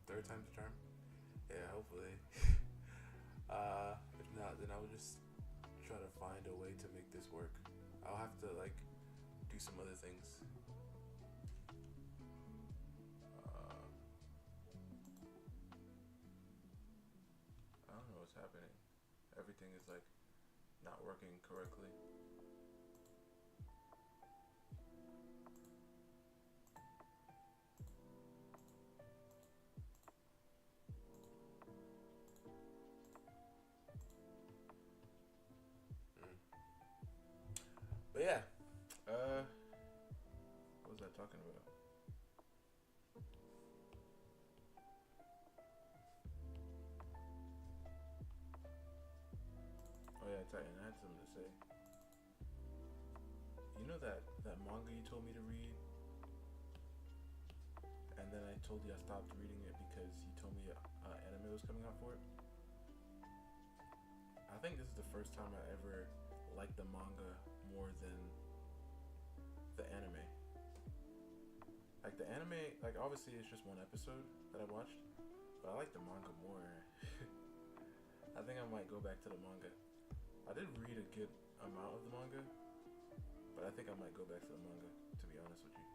Third time's a charm. Yeah, hopefully. If not, then I will just try to find a way to make this work. I'll have to like do some other things. I don't know what's happening. Everything is like not working correctly. But yeah, what was I talking about? Oh yeah, Titan, I had something to say. You know that manga you told me to read, and then I told you I stopped reading it because you told me anime was coming out for it. I think this is the first time I ever liked the manga more than the anime. Like the anime, like obviously it's just one episode that I watched, but I like the manga more. I think I might go back to the manga. I did read a good amount of the manga, but I think I might go back to the manga, to be honest with you.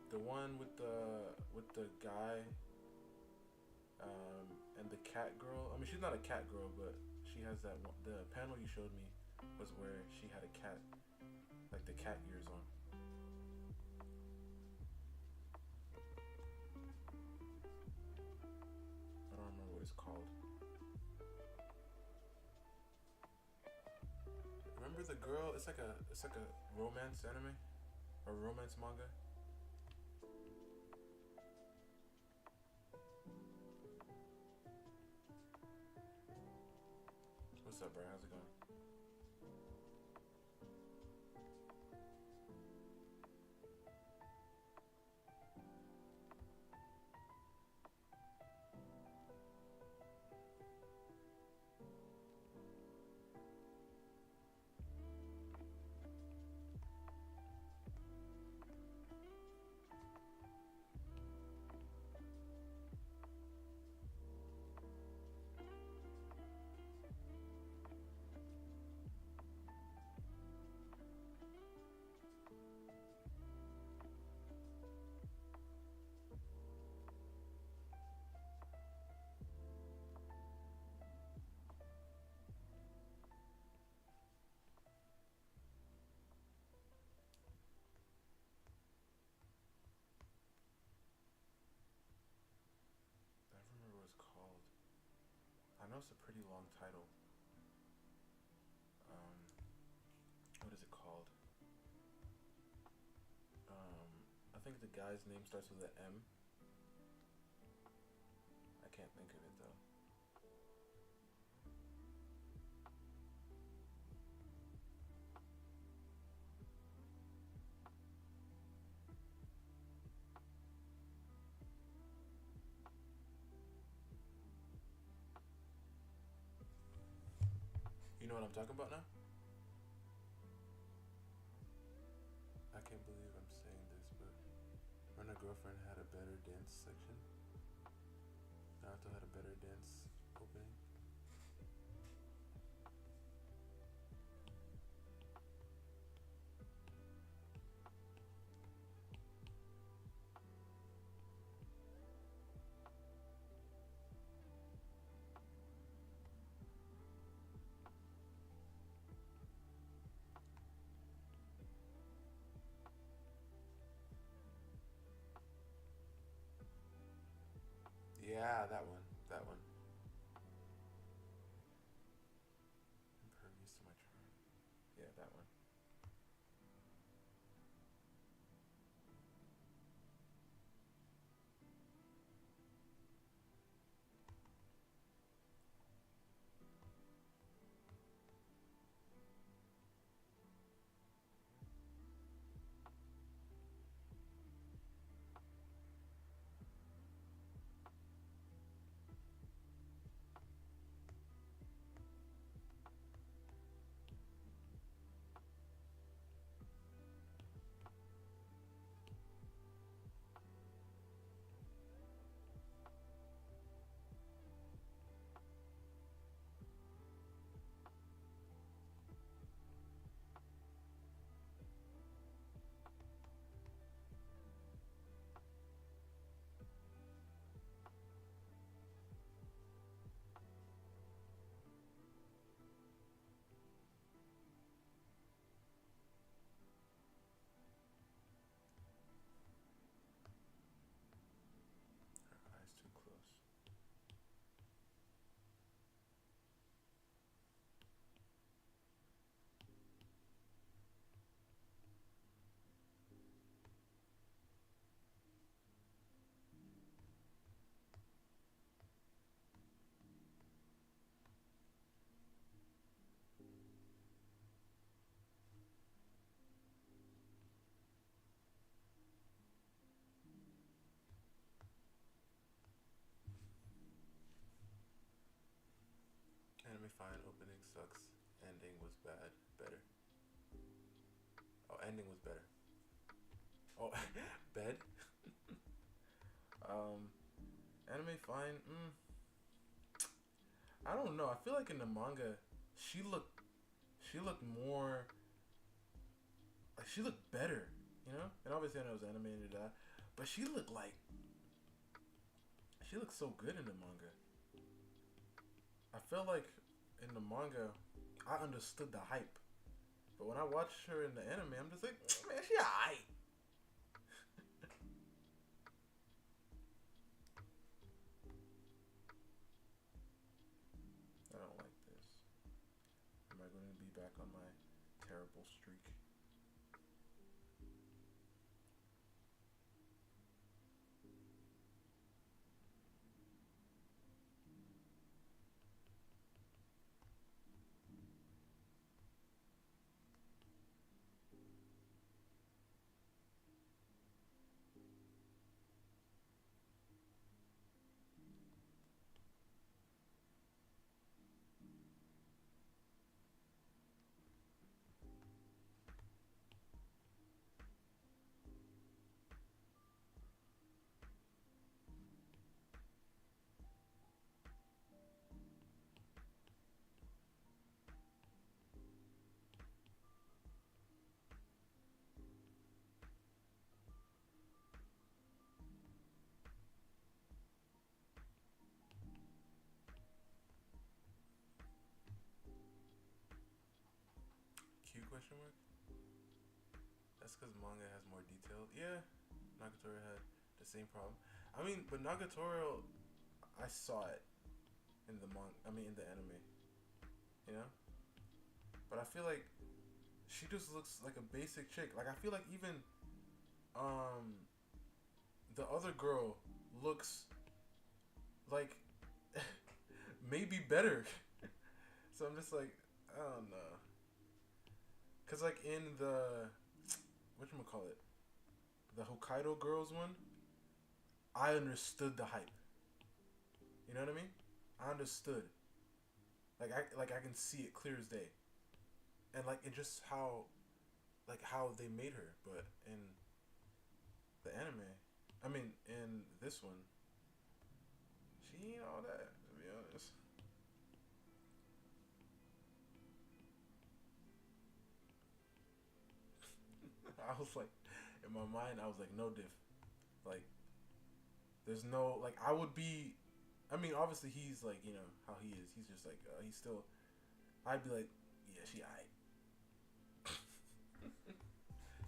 The one with the guy and the cat girl. I mean, she's not a cat girl, but she has that one. The panel you showed me was where she had a cat, like the cat ears on. I don't remember what it's called. Remember the girl? It's like a romance anime or romance manga. What's up, bro? How's it going? I don't remember what it's called. I know it's a pretty long title. What is it called? I think the guy's name starts with an M. I can't think of it though. You know what I'm talking about now? I can't believe I'm saying this, but when a girlfriend had a better dance section, Naruto had a better dance opening. Yeah, that one. That one. Impervious to my charm. Yeah, that one. bad, better. Oh, ending was better. Oh, bed. Um, Anime fine. I don't know. I feel like in the manga, she looked more like she looked better, you know. And obviously I know it was animated, but she looked so good in the manga. I felt like in the manga, I understood the hype, but when I watch her in the anime, I'm just like, man, she alright. I don't like this. Am I going to be back on my terrible streak? Q question mark? That's because manga has more detail. Yeah, Nagatoro had the same problem. I mean, but Nagatoro, I saw it in the in the anime. You know, but I feel like she just looks like a basic chick. Like I feel like even um the other girl looks like maybe better. So I'm just like, I don't know, cause like in the whatchamacallit, the Hokkaido girls one, I understood the hype. You know what I mean? I understood. I can see it clear as day, and like it just how they made her. But in the anime, I mean in this one, she ain't all that, to be honest. I was like, in my mind, I was like, no diff. Like, there's no like I would be. I mean, obviously he's like how he is. He's just like he's still. I'd be like, yeah, she alright.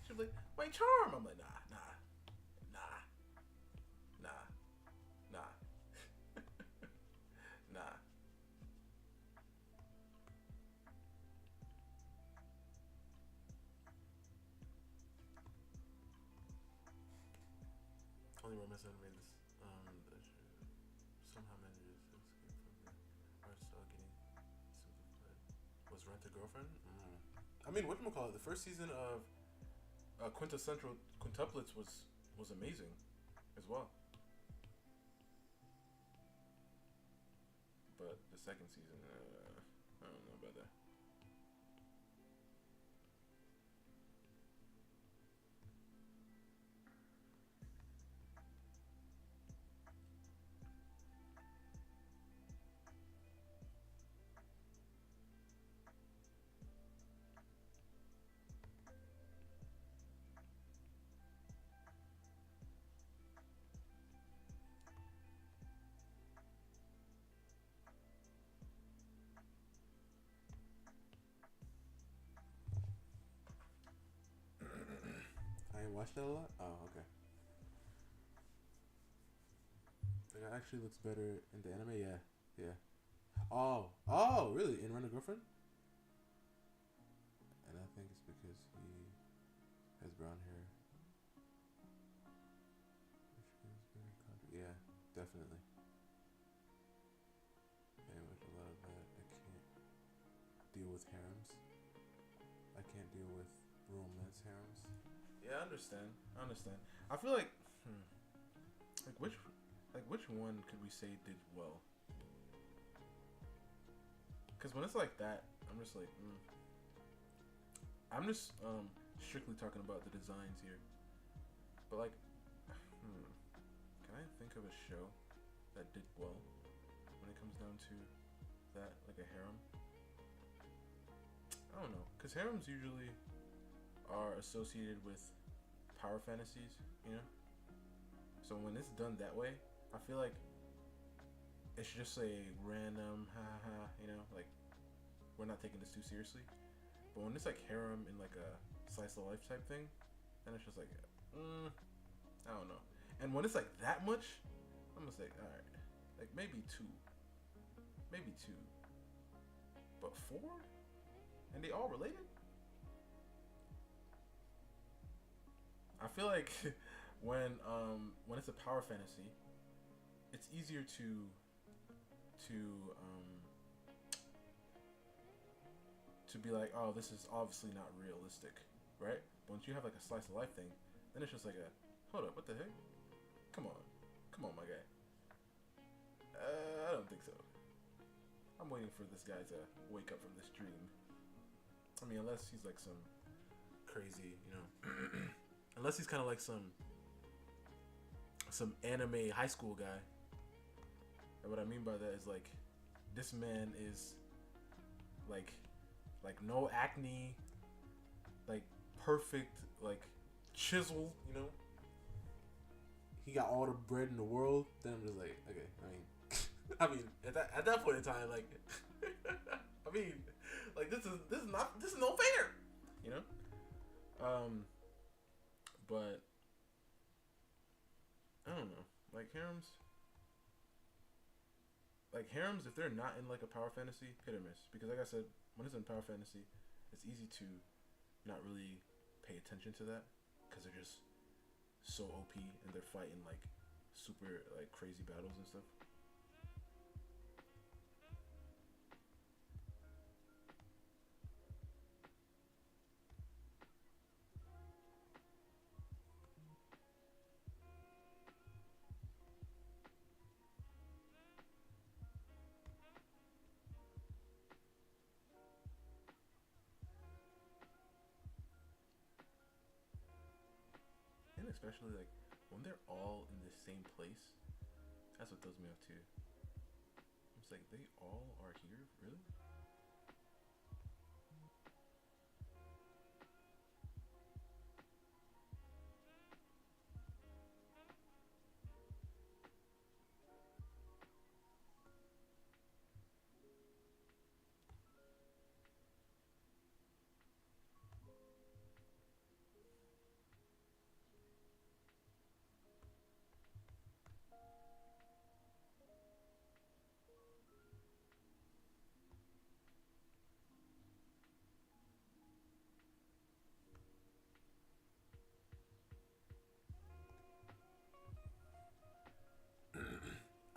She'd be like, my charm. I'm like, nah, nah, nah, nah. Only romance anime this that somehow manages to escape from the art style getting simplified. Was Rent a Girlfriend? I mean, whatchamacallit, the first season of Quintessential Quintuplets was amazing as well. But the second season, I don't know about that. I ain't watched that a lot. Oh, okay. Like, it actually looks better in the anime. Yeah, yeah. Oh, really? In Rent a Girlfriend? And I think it's because he has brown hair. Yeah, definitely. And with a lot of that, I can't deal with harems. I can't deal with romance harems. Yeah, I understand. I understand. I feel like, like which one could we say did well? Because when it's like that, I'm just like, I'm just strictly talking about the designs here. But like, can I think of a show that did well when it comes down to that, like a harem? I don't know, cause harems usually are associated with power fantasies, you know. So when it's done that way, I feel like it's just a random ha ha ha, you know, like we're not taking this too seriously. But when it's like harem in like a slice of life type thing, then it's just like, I don't know. And when it's like that much, I'm gonna say, all right, like maybe two, but four, and they all related. I feel like when it's a power fantasy, it's easier to um, to be like, oh, this is obviously not realistic, right? But once you have like a slice of life thing, then it's just like a, hold up, what the heck? Come on, my guy. I don't think so. I'm waiting for this guy to wake up from this dream. I mean, unless he's like some crazy, you know, unless he's kind of like some anime high school guy. And what I mean by that is like, this man is like no acne, like perfect, like chisel, you know. He got all the bread in the world. Then I'm just like, okay, I mean, at that point in time, like, I mean, like this is no fair, you know. But I don't know, like harems, if they're not in like a power fantasy, hit or miss. Because like I said, when it's in power fantasy, it's easy to not really pay attention to that because they're just so OP and they're fighting like super like crazy battles and stuff. And especially like when they're all in the same place, that's what throws me off too. It's like they all are here, really?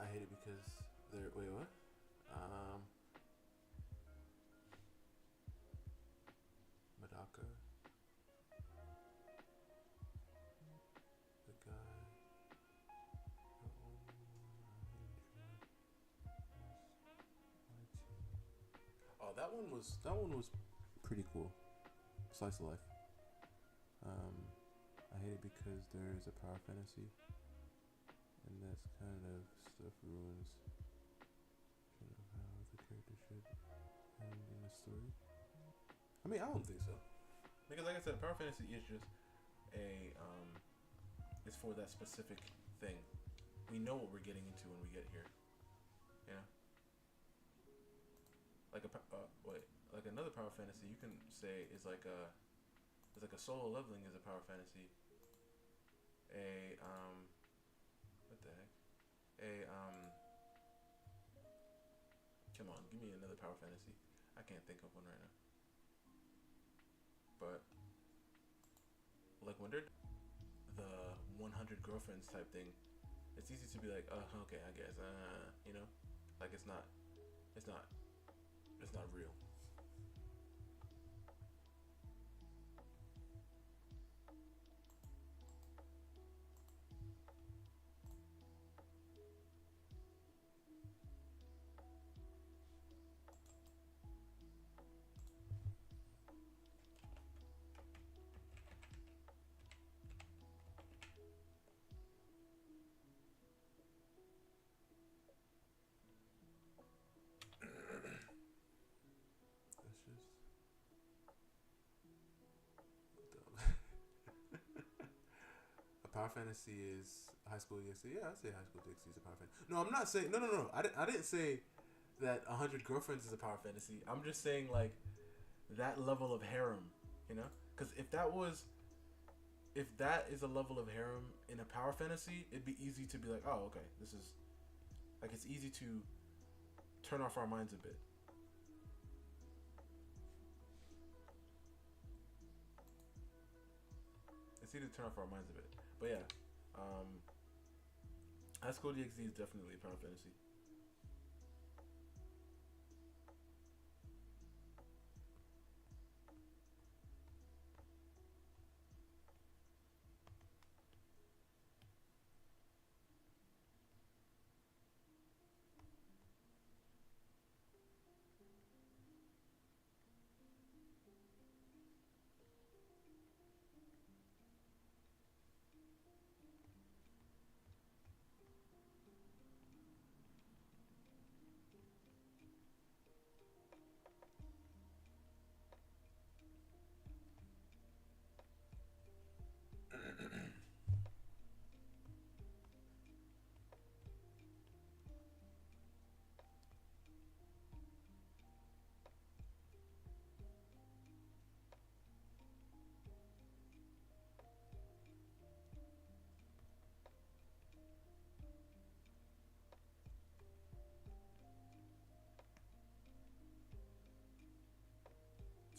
I hate it because they're wait what? Um, Madaka, the guy. Oh, that one was pretty cool. Slice of life. Um, I hate it because there is a power fantasy, and that's kind of stuff ruins kind of how the character should end in the story. I mean, I don't think so, because like I said, power fantasy is just a it's for that specific thing. We know what we're getting into when we get here. Yeah. Like like another power fantasy you can say is like a it's like a solo leveling is a power fantasy. A what the heck? A come on, give me another power fantasy. I can't think of one right now. But like when they're the 100 girlfriends type thing, it's easy to be like, oh, okay, I guess, you know, like it's not, it's not real. power fantasy is High School DxD. Yeah, I'd say High School DxD is a power fantasy. No, I'm not saying. No. I didn't say that 100 Girlfriends is a power fantasy. I'm just saying like that level of harem, you know? Because if that is a level of harem in a power fantasy, it'd be easy to be like, oh, okay, this is like it's easy to turn off our minds a bit. It's easy to turn off our minds a bit. But yeah, High School DxD is definitely a power fantasy.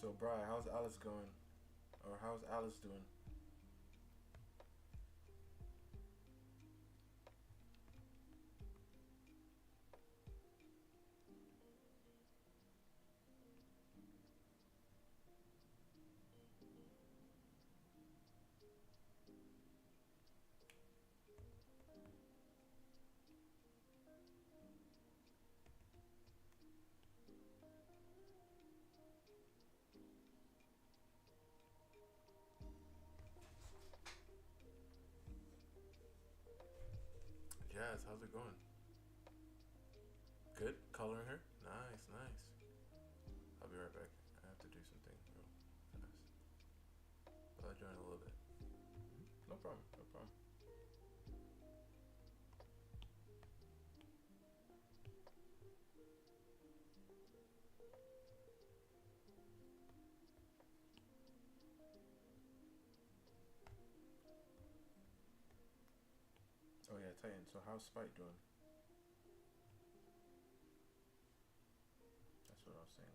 So, Brian, how's Alice going? Or how's Alice doing? Jazz, how's it going? Good? Coloring her? Nice, nice. I'll be right back. I have to do something real fast. But I'll join in a little bit. No problem, no problem. Oh yeah, Titan. So how's Spike doing? That's what I was saying.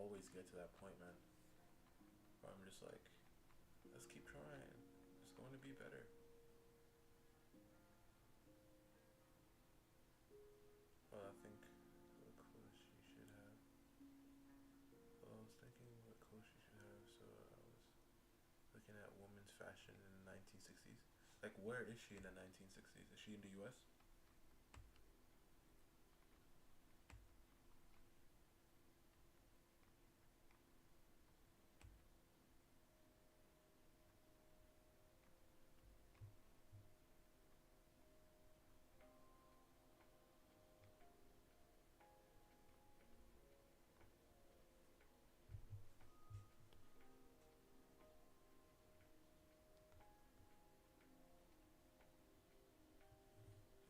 always get to that point, man. Where I'm just like, let's keep trying. It's going to be better. Well, I think what clothes she should have. Well, I was thinking what clothes she should have, so I was looking at women's fashion in the 1960s. Like, where is she in the 1960s? Is she in the U.S.?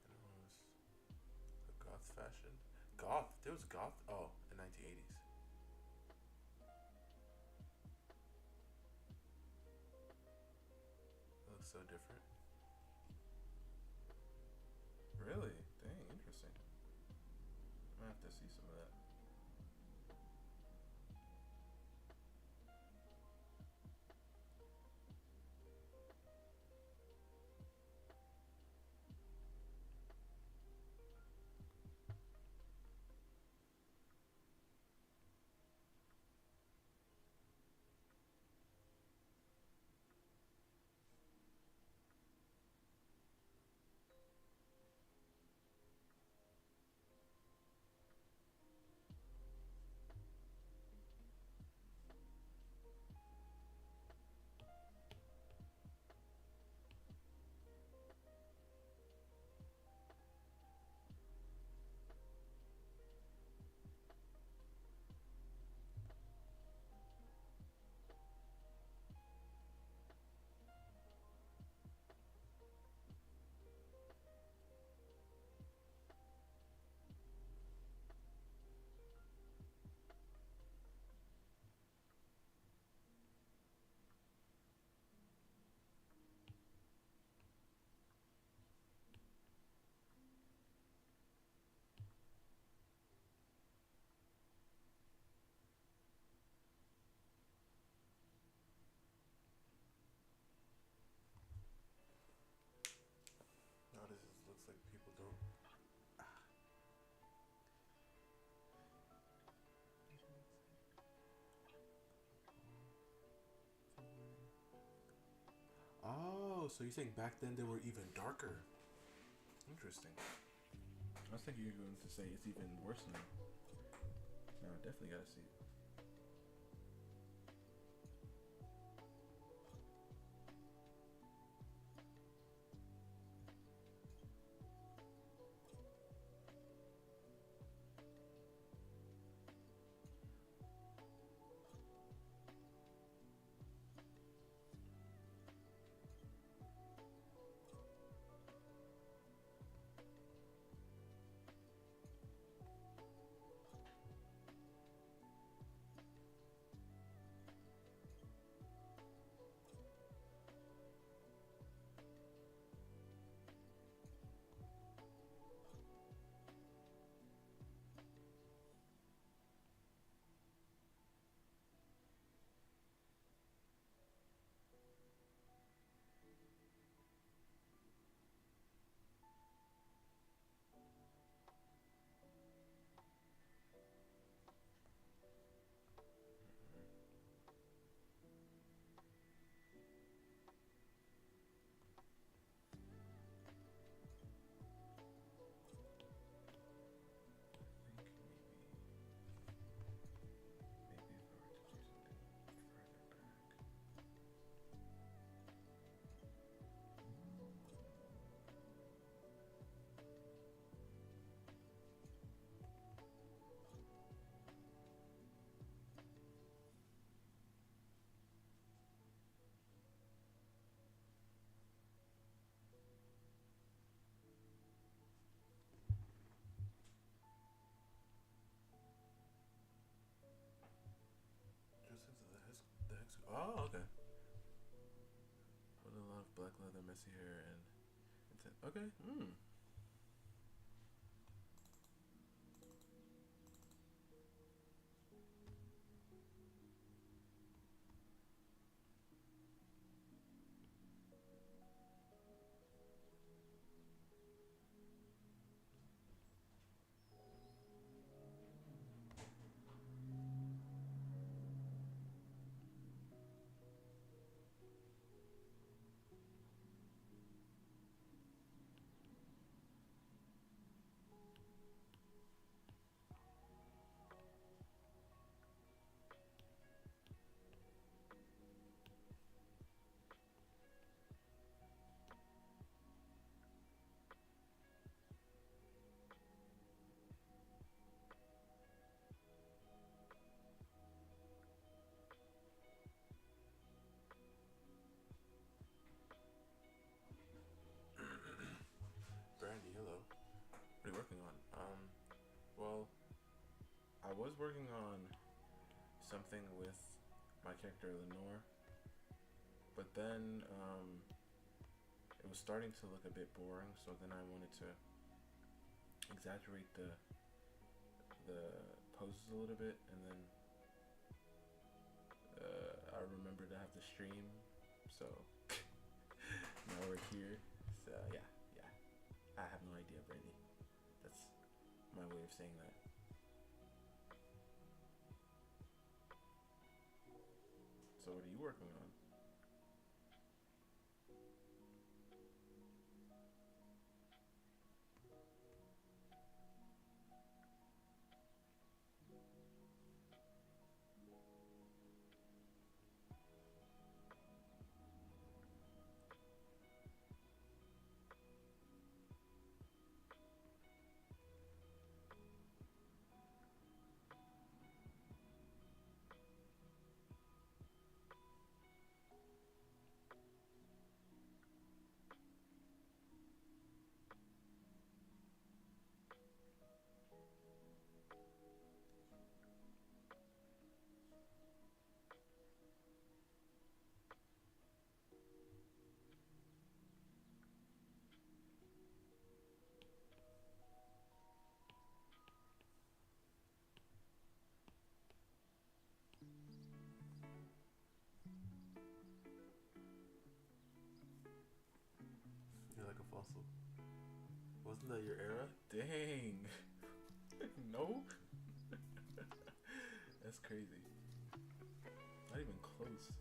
It was the goth fashion. Goth? There was goth? Oh, in 1980s. It looks so different. Really? Dang, interesting. I might have to see some of that. Now this looks like people don't. Oh, so you're saying back then they were even darker? Interesting. I was thinking you were going to say it's even worse now. No, definitely gotta see it. I think maybe if I were to do something further back. Just into the hex. Oh, okay. With a lot of black leather, messy hair, and intent. Okay. Hmm. I was working on something with my character Lenore, but then it was starting to look a bit boring. So then I wanted to exaggerate the poses a little bit, and then I remembered I have to stream, so now we're here. So yeah, yeah. I have no idea, Brandy. That's my way of saying that. So what are you working on? You're like a fossil. Wasn't that your era? Dang. No? That's crazy. Not even close.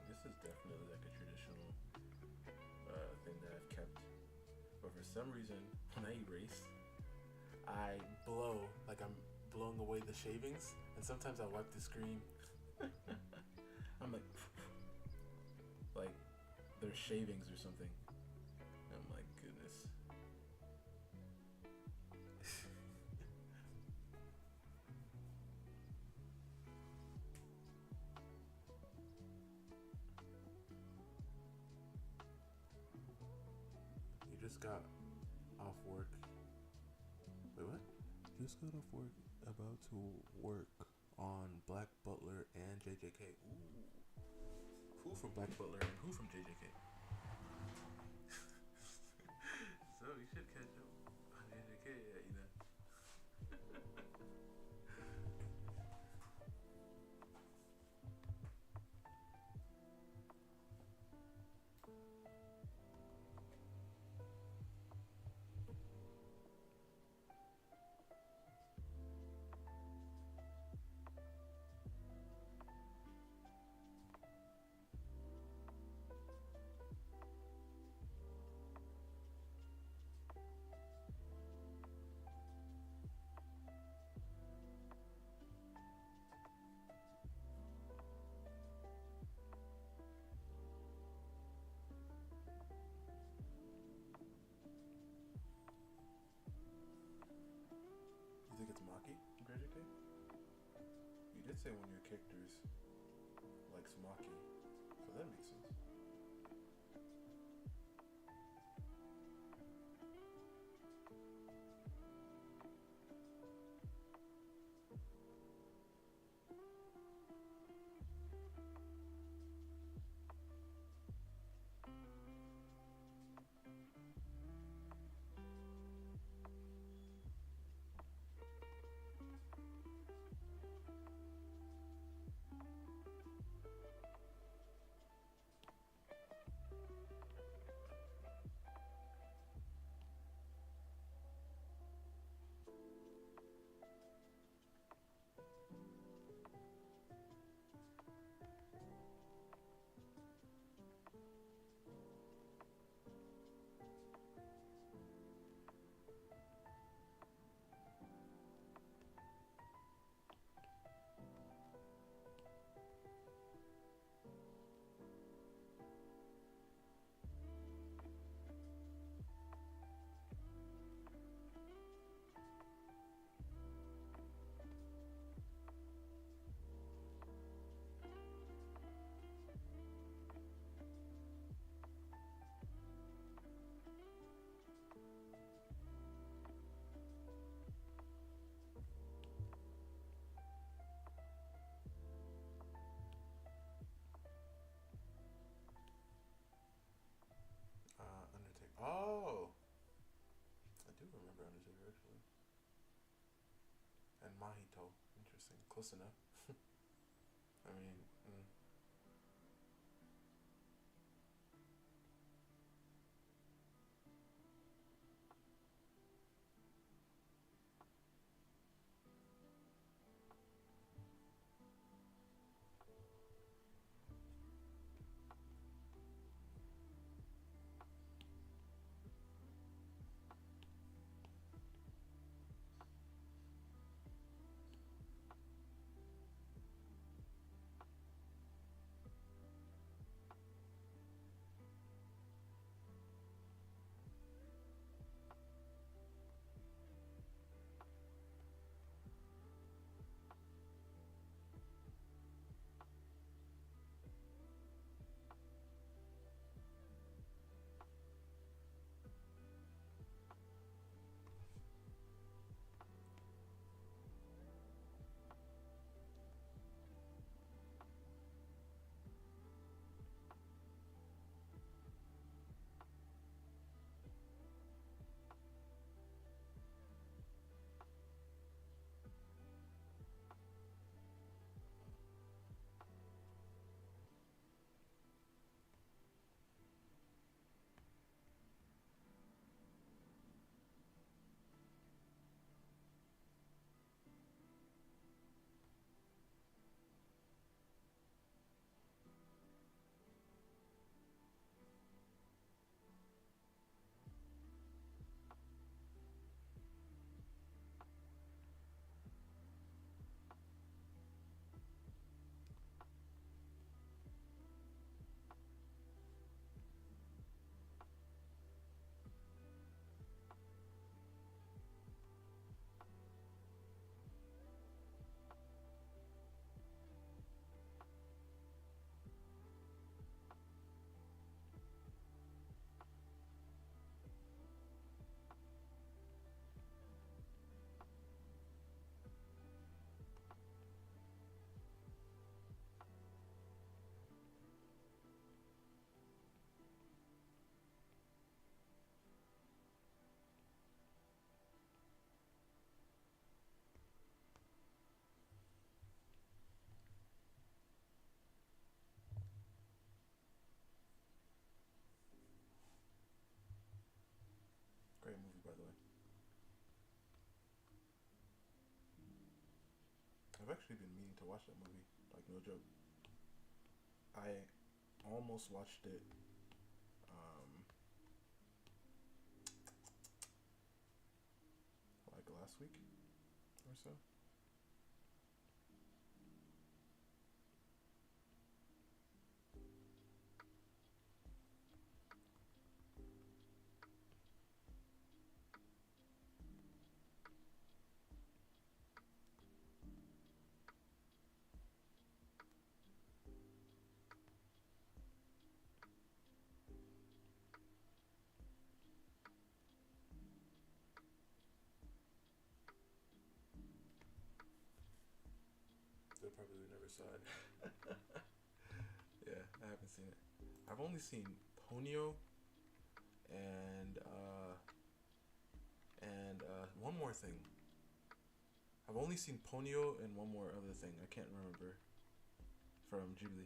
This is definitely like a traditional thing that I've kept. But for some reason, when I erase, I blow like I'm blowing away the shavings, and sometimes I wipe the screen. I'm like there's shavings or something. Oh my goodness. You just got off work. Wait, what? Just got off work, about to work on Black Butler and JJK. Ooh. Who from Black Butler and who from JJK? So you should catch up on JJK, you know. You think it's Maki from JJK? You did say one of your characters likes Maki, so that makes sense. Close enough. I mean, great movie, by the way. I've actually been meaning to watch that movie. Like, no joke. I almost watched it like last week or so. They probably never saw it. Yeah, I haven't seen it. I've only seen Ponyo and one more thing. I've only seen Ponyo and one more other thing. I can't remember from Ghibli.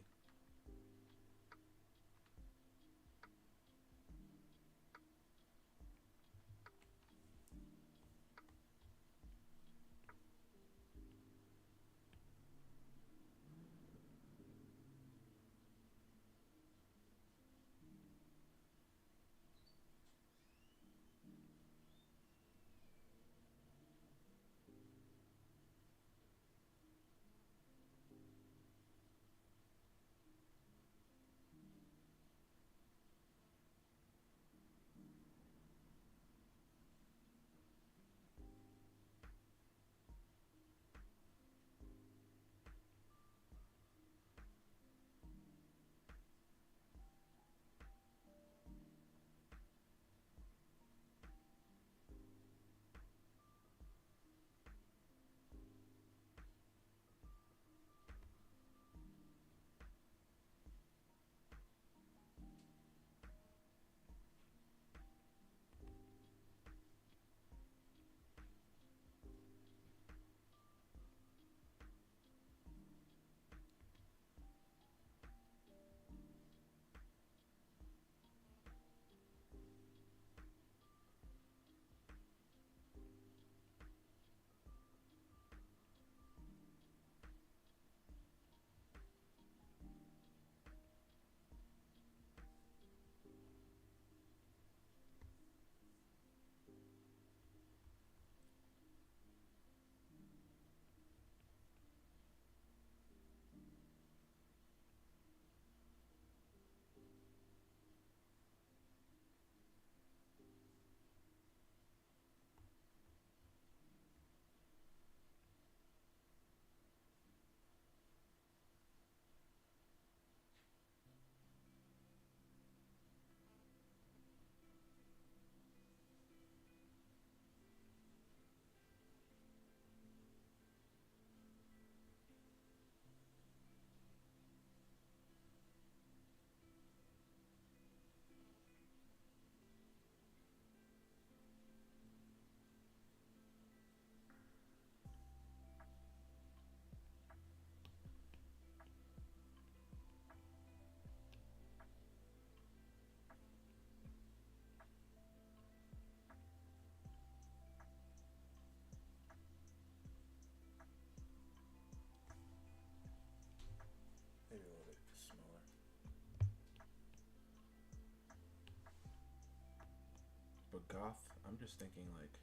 goth, I'm just thinking like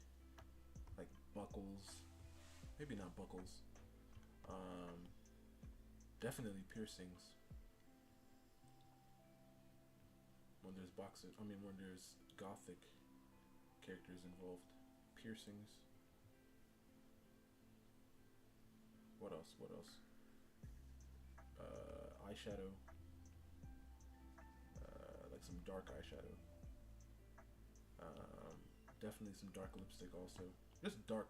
buckles, maybe not buckles. Definitely piercings. When there's boxes, I mean when there's gothic characters involved, piercings. What else? What else? Eyeshadow. Like some dark eyeshadow. Definitely some dark lipstick also. Just dark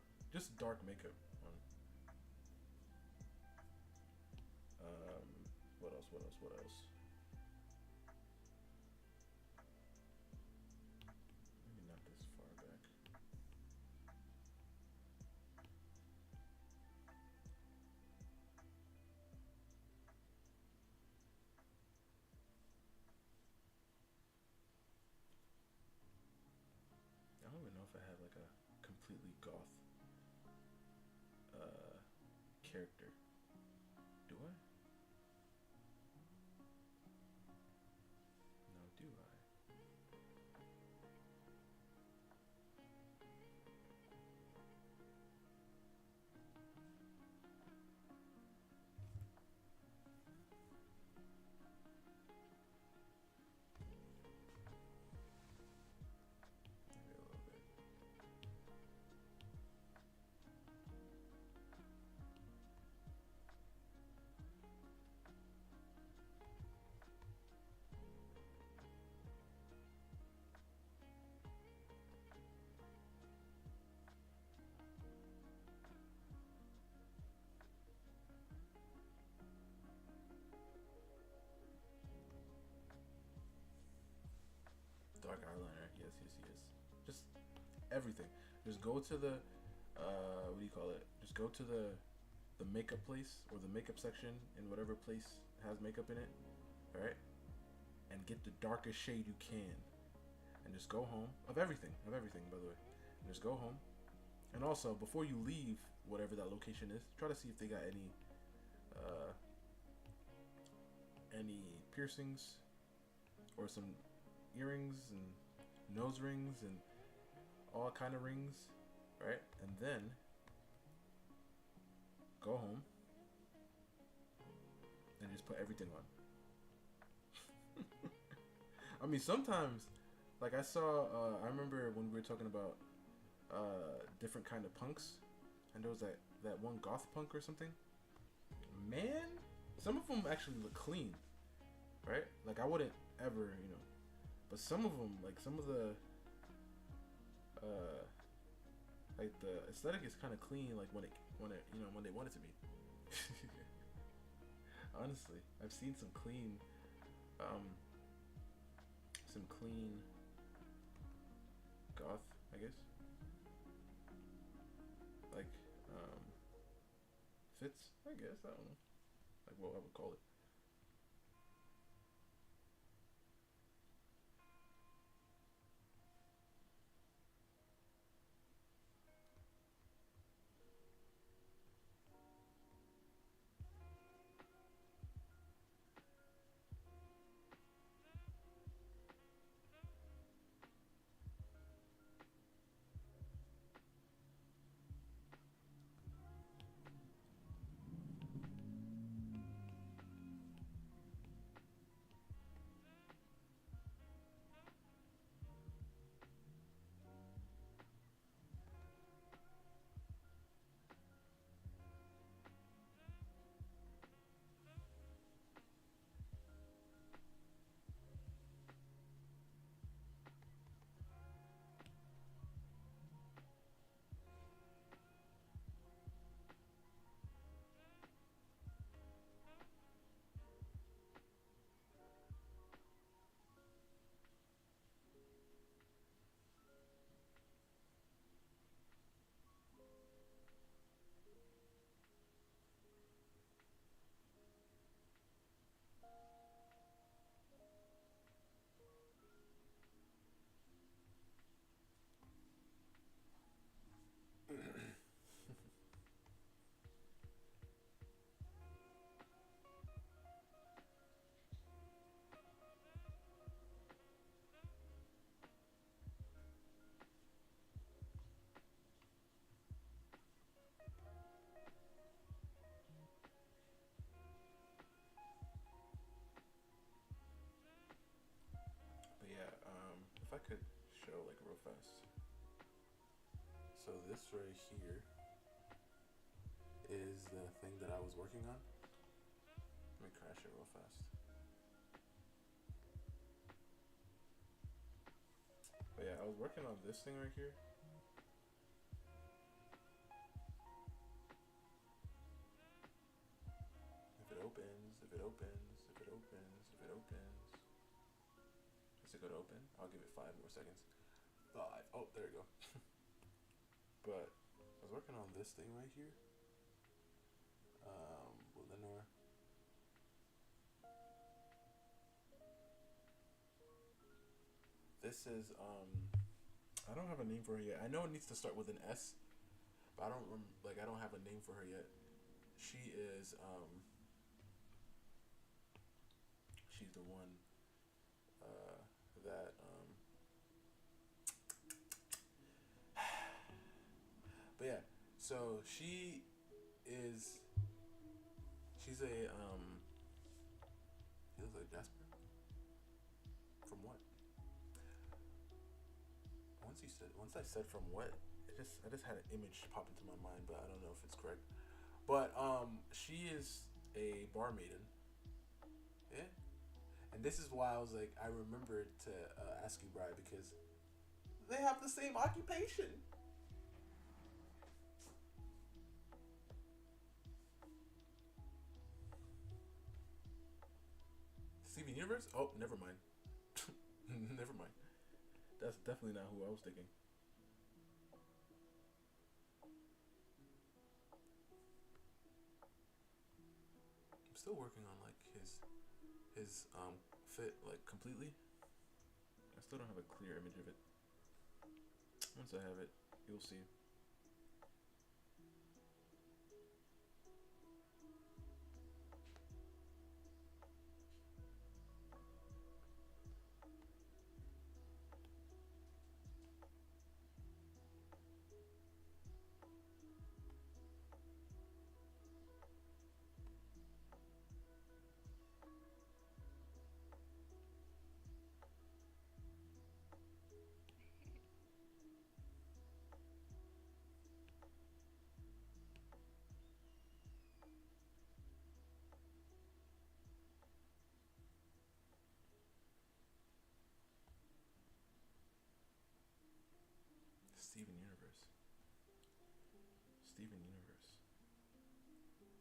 makeup on. What else? What else? What else? Maybe not this far back. I don't even know if I have like a completely goth character. Do I? No, do I? Maybe a little bit. Dark eyeliner. Yes, yes, yes. Just everything. Just go to the what do you call it? Just go to the makeup place or the makeup section in whatever place has makeup in it. All right, and get the darkest shade you can, and just go home of everything. Of everything, by the way. And just go home. And also, before you leave whatever that location is, try to see if they got any piercings or some earrings and nose rings and all kind of rings, right? And then go home and just put everything on. I mean, sometimes, like I saw, I remember when we were talking about different kind of punks, and there was that one goth punk or something. Man, some of them actually look clean, right? Like I wouldn't ever, but some of them, like some of the, like the aesthetic is kind of clean, like when they want it to be. Honestly, I've seen some clean goth, I guess. Like fits, I guess. I don't know. Like what I would call it. So this right here is the thing that I was working on. Let me crash it real fast. But yeah, I was working on this thing right here. If it opens, if it opens, if it opens, if it opens. Is it gonna open? I'll give it 5 more seconds. 5. Oh, there you go. But I was working on this thing right here. Lenore. this is I don't have a name for her yet. I know it needs to start with an S, but I don't I don't have a name for her yet. She is she's the one that but yeah, so she's a He looks like Jasper. from what? Once I said from what, I just had an image pop into my mind, but I don't know if it's correct. But she is a barmaiden. Yeah. And this is why I was like, I remembered to ask you, Brian, because they have the same occupation. Steven Universe? Oh, never mind. Never mind. That's definitely not who I was thinking. I'm still working on like his fit like completely. I still don't have a clear image of it. Once I have it, you'll see. Steven Universe. Steven Universe.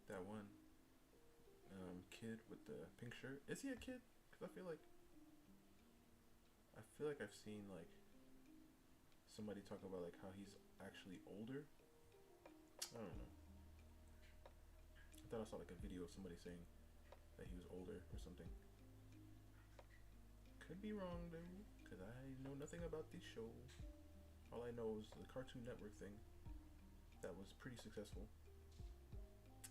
That one kid with the pink shirt. Is he a kid? Because I feel like I've seen like somebody talk about like how he's actually older. I don't know. I thought I saw like a video of somebody saying that he was older or something. Could be wrong though, because I know nothing about this show. All I know is the Cartoon Network thing that was pretty successful,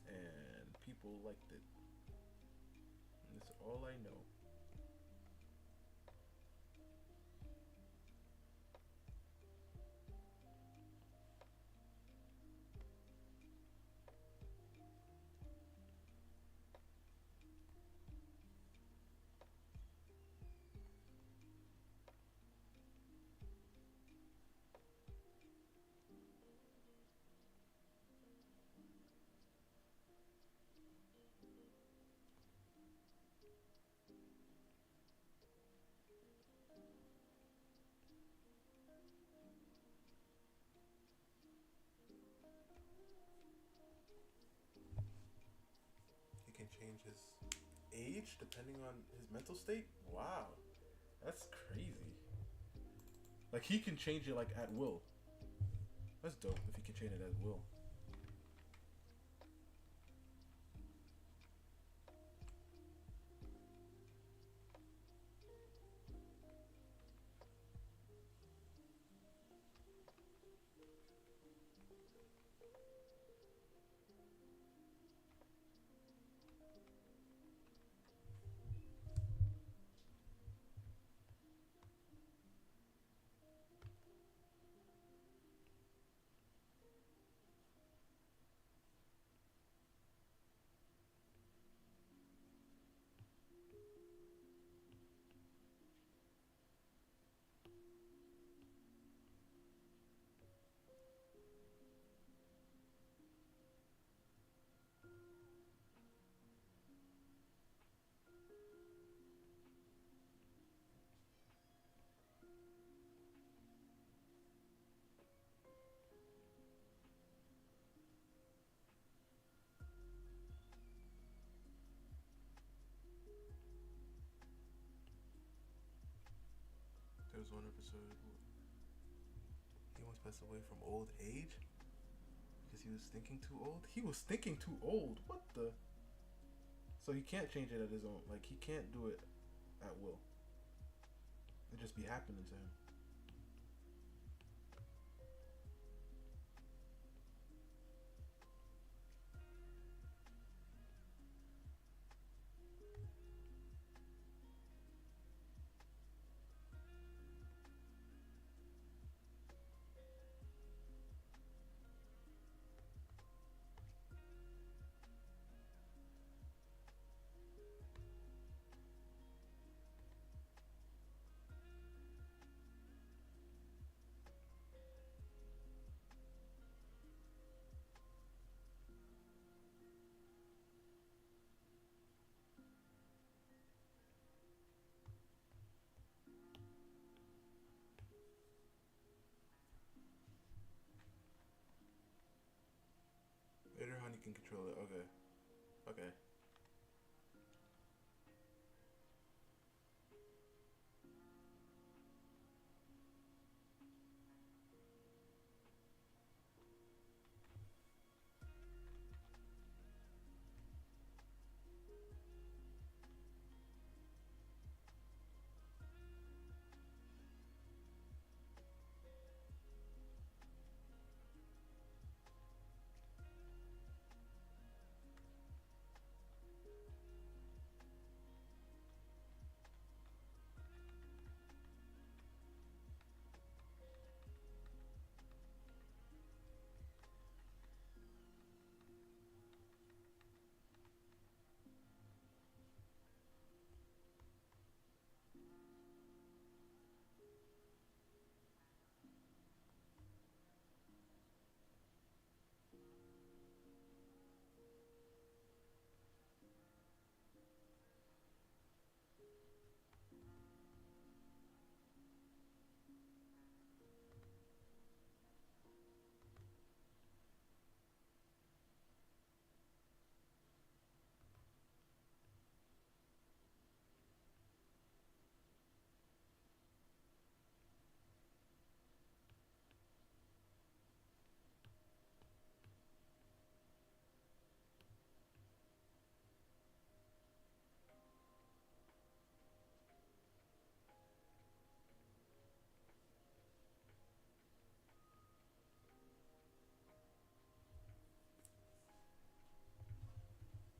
and people liked it. And that's all I know. He can change his age depending on his mental state. Wow, that's crazy. Like he can change it like at will. That's dope if he can change it at will. one episode. He almost passed away from old age because he was thinking too old. He was thinking too old. What the? So he can't change it at his own. Like, he can't do it at will. It just be happening to him. Later on, you can control it. Okay. Okay.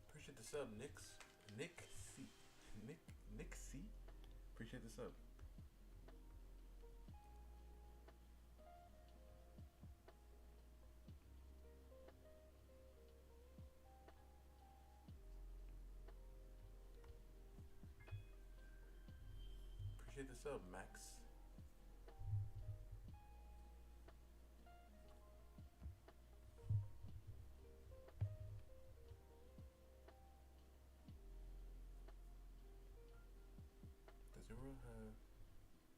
Appreciate the sub, Nick C. Nick C. Appreciate the sub. Appreciate the sub, Max. Does Zero have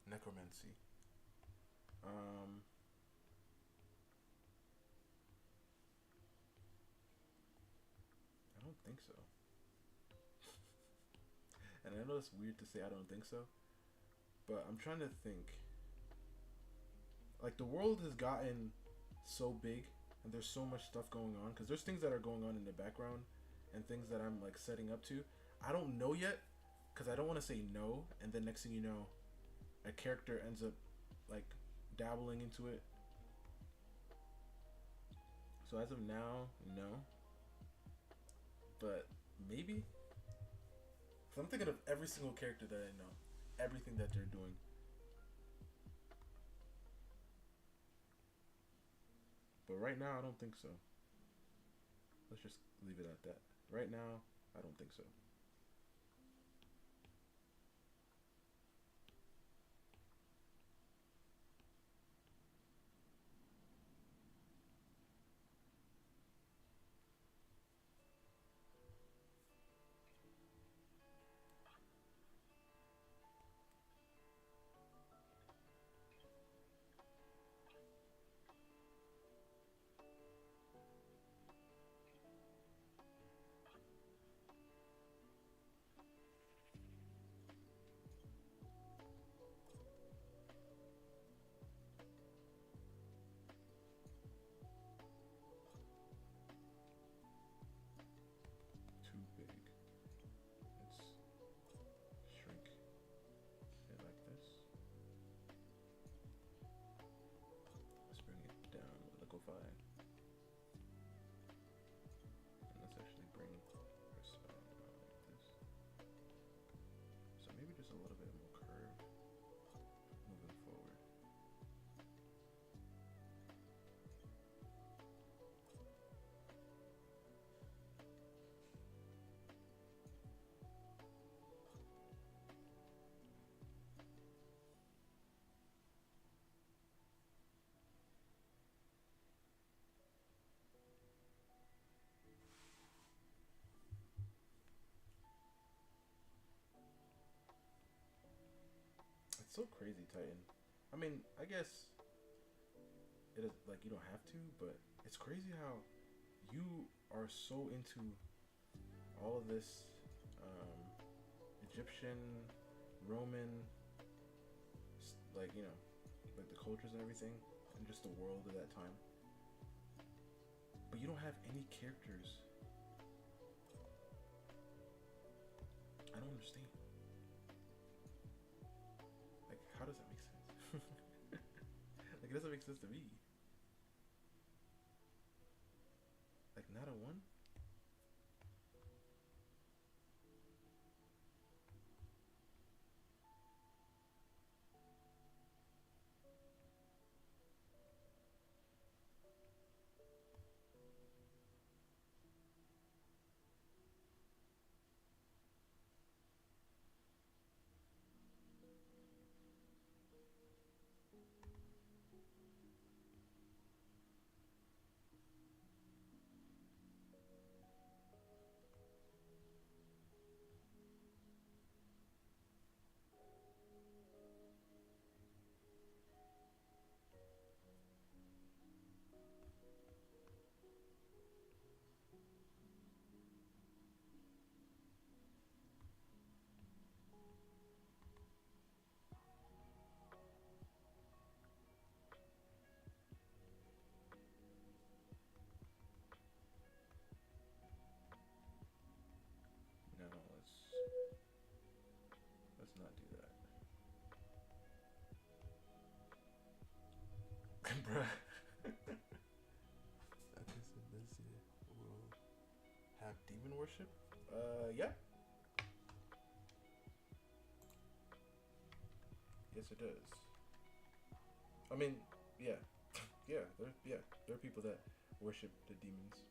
necromancy? I don't think so. And I know it's weird to say I don't think so, but I'm trying to think. Like, the world has gotten so big, and there's so much stuff going on, because there's things that are going on in the background, and things that I'm, like, setting up to. I don't know yet, because I don't want to say no, and then next thing you know, a character ends up, like, dabbling into it. So as of now, no. But maybe. So I'm thinking of every single character that I know, everything that they're doing. But right now, I don't think so. Let's just leave it at that. Right now, I don't think so. It's so crazy, Titan. I mean, I guess it is like you don't have to, but it's crazy how you are so into all of this um, Egyptian, Roman, like like the cultures and everything, and just the world of that time. But you don't have any characters. I don't understand. Like, how does that make sense? Like, it doesn't make sense to me. Like, not a one? No, let's not do that. Bruh. I guess in this world. Have demon worship? Yeah. Yes, it does. I mean, yeah. There are people that worship the demons.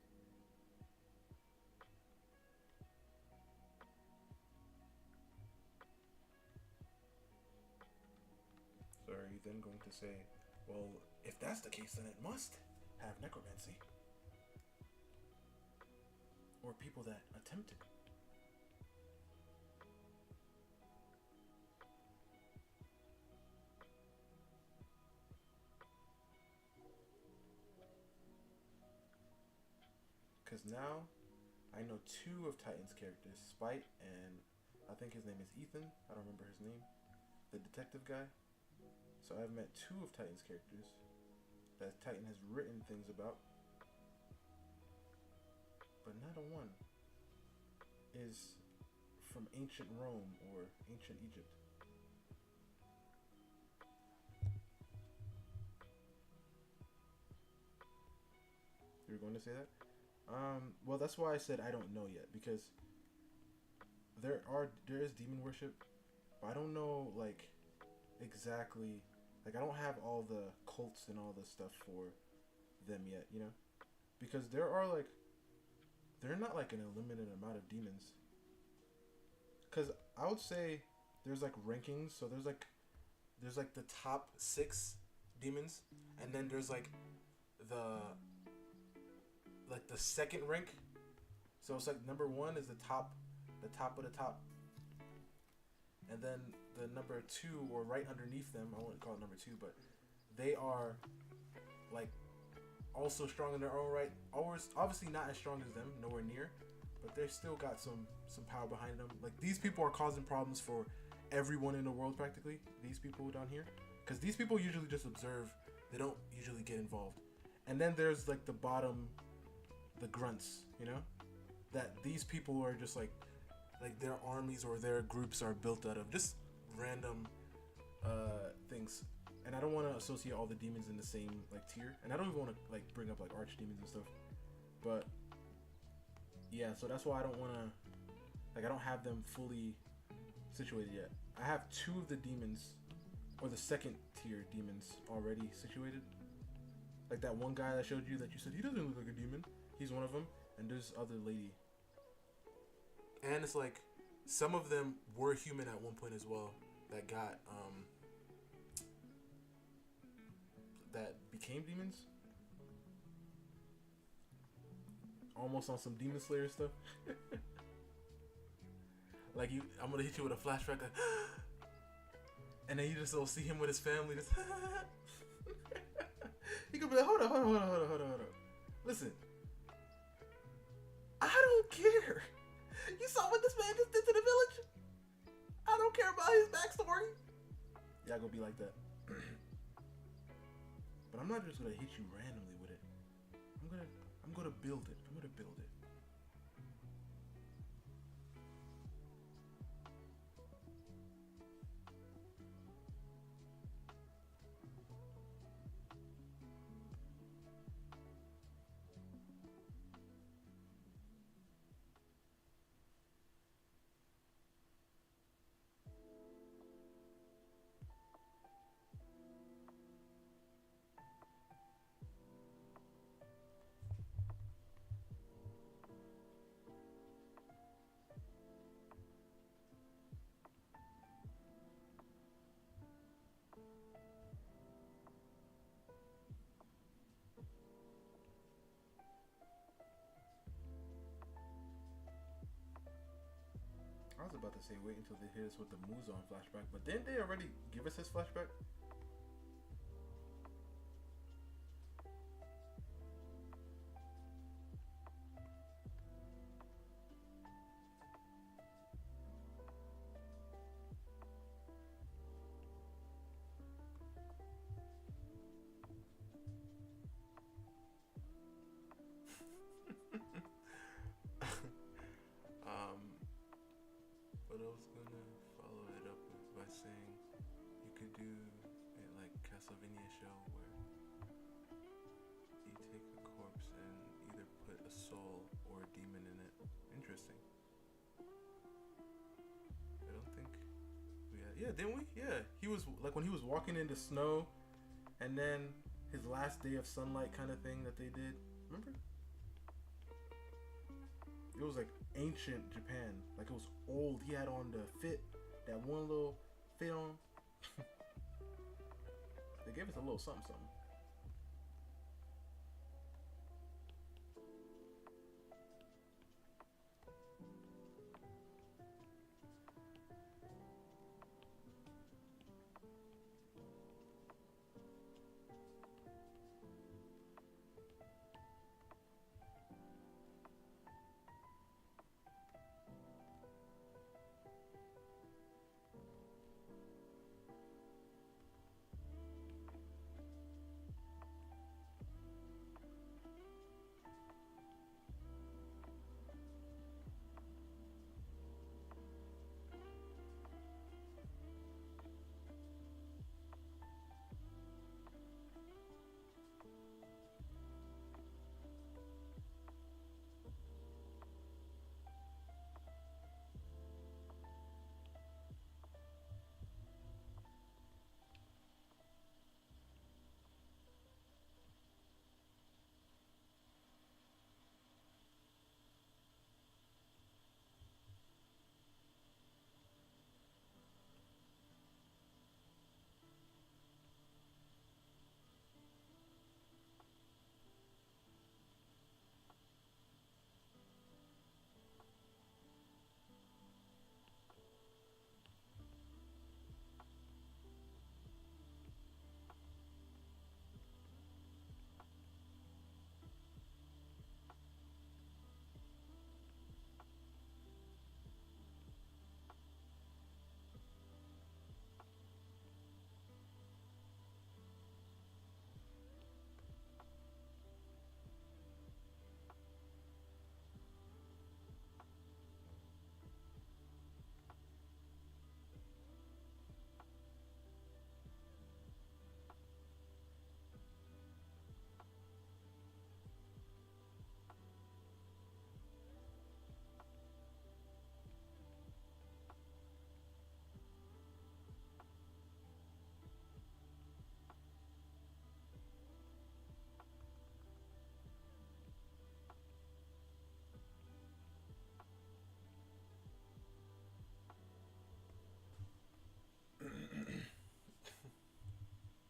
So are you then going to say, well, if that's the case, then it must have necromancy? Or people that attempt it? Because now I know two of Titan's characters, Spite and I think his name is Ethan. I don't remember his name. The detective guy. So I've met two of Titan's characters that Titan has written things about. But not a one is from ancient Rome or ancient Egypt. You were going to say that? Well, that's why I said I don't know yet, because there is demon worship, but I don't know like exactly, like I don't have all the cults and all the stuff for them yet, because they're not like an unlimited amount of demons. Because I would say there's like rankings, so there's like the top 6 demons, and then there's like the the second rank. So it's like number 1 is the top of the top, and then the number 2 or right underneath them, I wouldn't call it number 2, but they are like also strong in their own right. Always, obviously not as strong as them, nowhere near, but they still got some power behind them. Like, these people are causing problems for everyone in the world practically. These people down here, because these people usually just observe. They don't usually get involved. And then there's like the bottom, the grunts, that these people are just like their armies or their groups are built out of just random things. And I don't want to associate all the demons in the same like tier, and I don't even want to like bring up like archdemons and stuff. But yeah, so that's why I don't want to, like, I don't have them fully situated yet. I have 2 of the demons, or the second tier demons, already situated. Like that one guy I showed you that you said he doesn't look like a demon. He's one of them, and there's other lady. And it's like some of them were human at one point as well. That got that became demons. Almost on some Demon Slayer stuff. Like I'm gonna hit you with a flashback. Like, and then you just will see him with his family. Just he could be like, hold on. Listen, I don't care. You saw what this man just did to the village? I don't care about his backstory. Yeah, I gonna be like that. But I'm not just gonna hit you randomly with it. I'm gonna build it. I was about to say wait until they hit us with the Muzan flashback, but didn't they already give us his flashback? But I was gonna follow it up by saying you could do it like Castlevania show where you take a corpse and either put a soul or a demon in it. Interesting. I don't think we had. Yeah, didn't we? Yeah, he was like when he was walking in the snow, and then his last day of sunlight kind of thing that they did. Remember? It was like ancient Japan. Like it was old. He had on the fit, that one little fit on. They gave us a little something.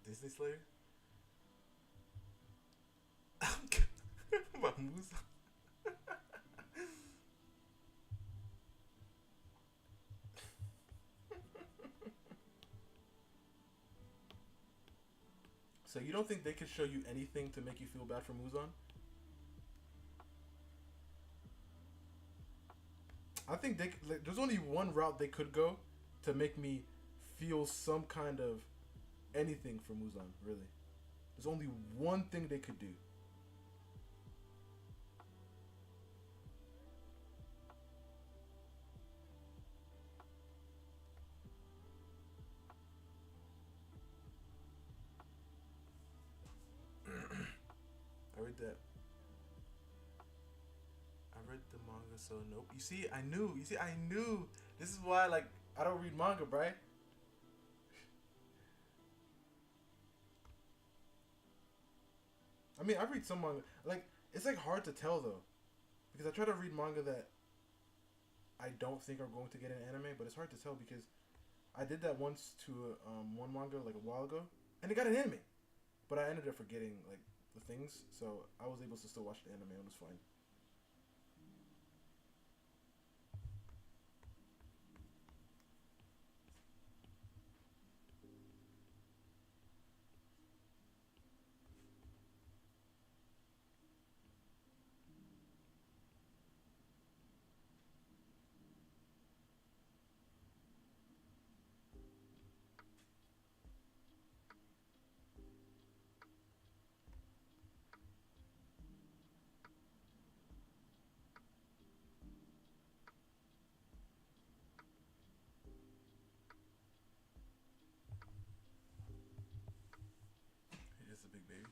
Disney Slayer? About Musa? So you don't think they could show you anything to make you feel bad for Muzan? I think like, there's only one route they could go to make me feel some kind of anything for Muzan. Really, there's only one thing they could do. I read that. I read the manga, so nope. You see, I knew. You see, I knew. This is why, like, I don't read manga, right? I mean, I read some manga. Like, it's like hard to tell though, because I try to read manga that I don't think are going to get an anime, but it's hard to tell because I did that once to one manga like a while ago, and it got an anime, but I ended up forgetting like the things, so I was able to still watch the anime and it was fine. He's just a big baby.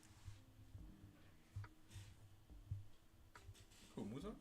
Who, Musa?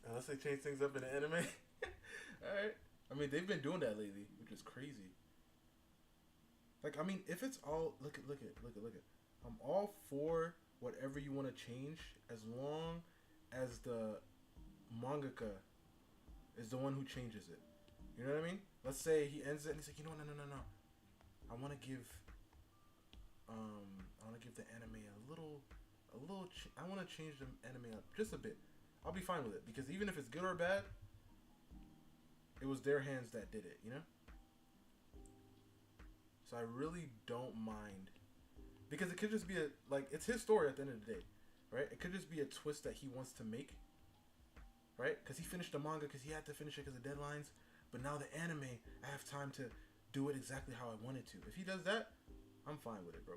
Unless they change things up in the anime. Alright. I mean, they've been doing that lately, which is crazy. Like, I mean, if it's all look at. I'm all for whatever you want to change as long as the mangaka is the one who changes it. You know what I mean? Let's say he ends it and he's like, you know, no. I want to give, I want to give the anime I want to change the anime up just a bit. I'll be fine with it because even if it's good or bad, it was their hands that did it. You know? So I really don't mind because it could just be it's his story at the end of the day, right? It could just be a twist that he wants to make, right? Because he finished the manga because he had to finish it because of deadlines. But now the anime, I have time to do it exactly how I wanted to. If he does that, I'm fine with it, bro.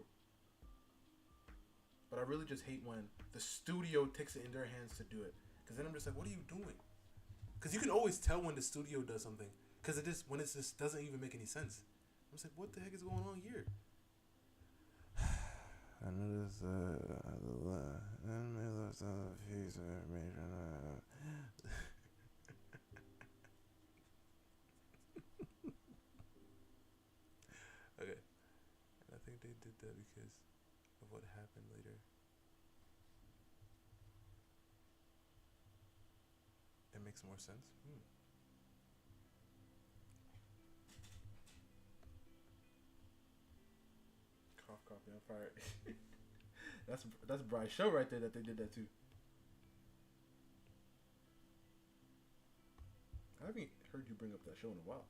But I really just hate when the studio takes it in their hands to do it. Because then I'm just like, what are you doing? Because you can always tell when the studio does something. Because when it just doesn't even make any sense. I'm just like, what the heck is going on here? I noticed anime left out a piece of information. Okay. And I think they did that because of what happened later. It makes more sense. Cough, cough, yeah, fire. That's Bry's show right there that they did that too. I haven't heard you bring up that show in a while.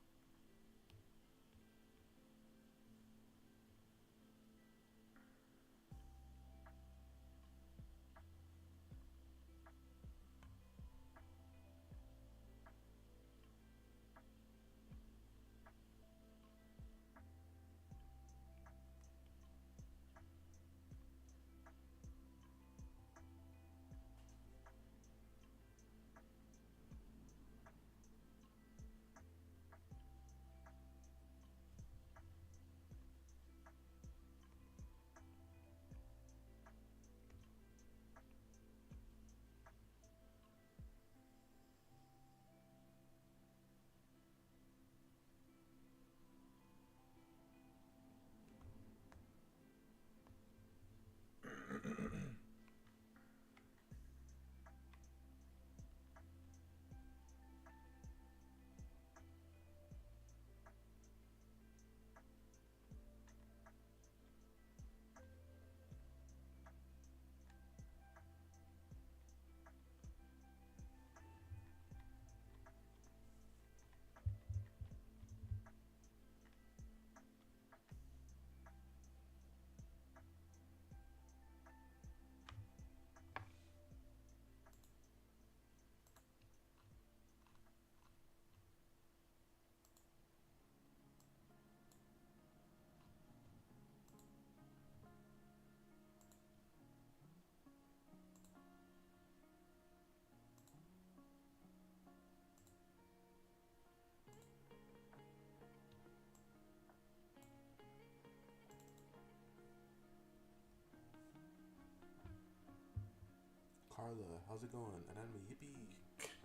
Carla. How's it going? Anatomy, yippee.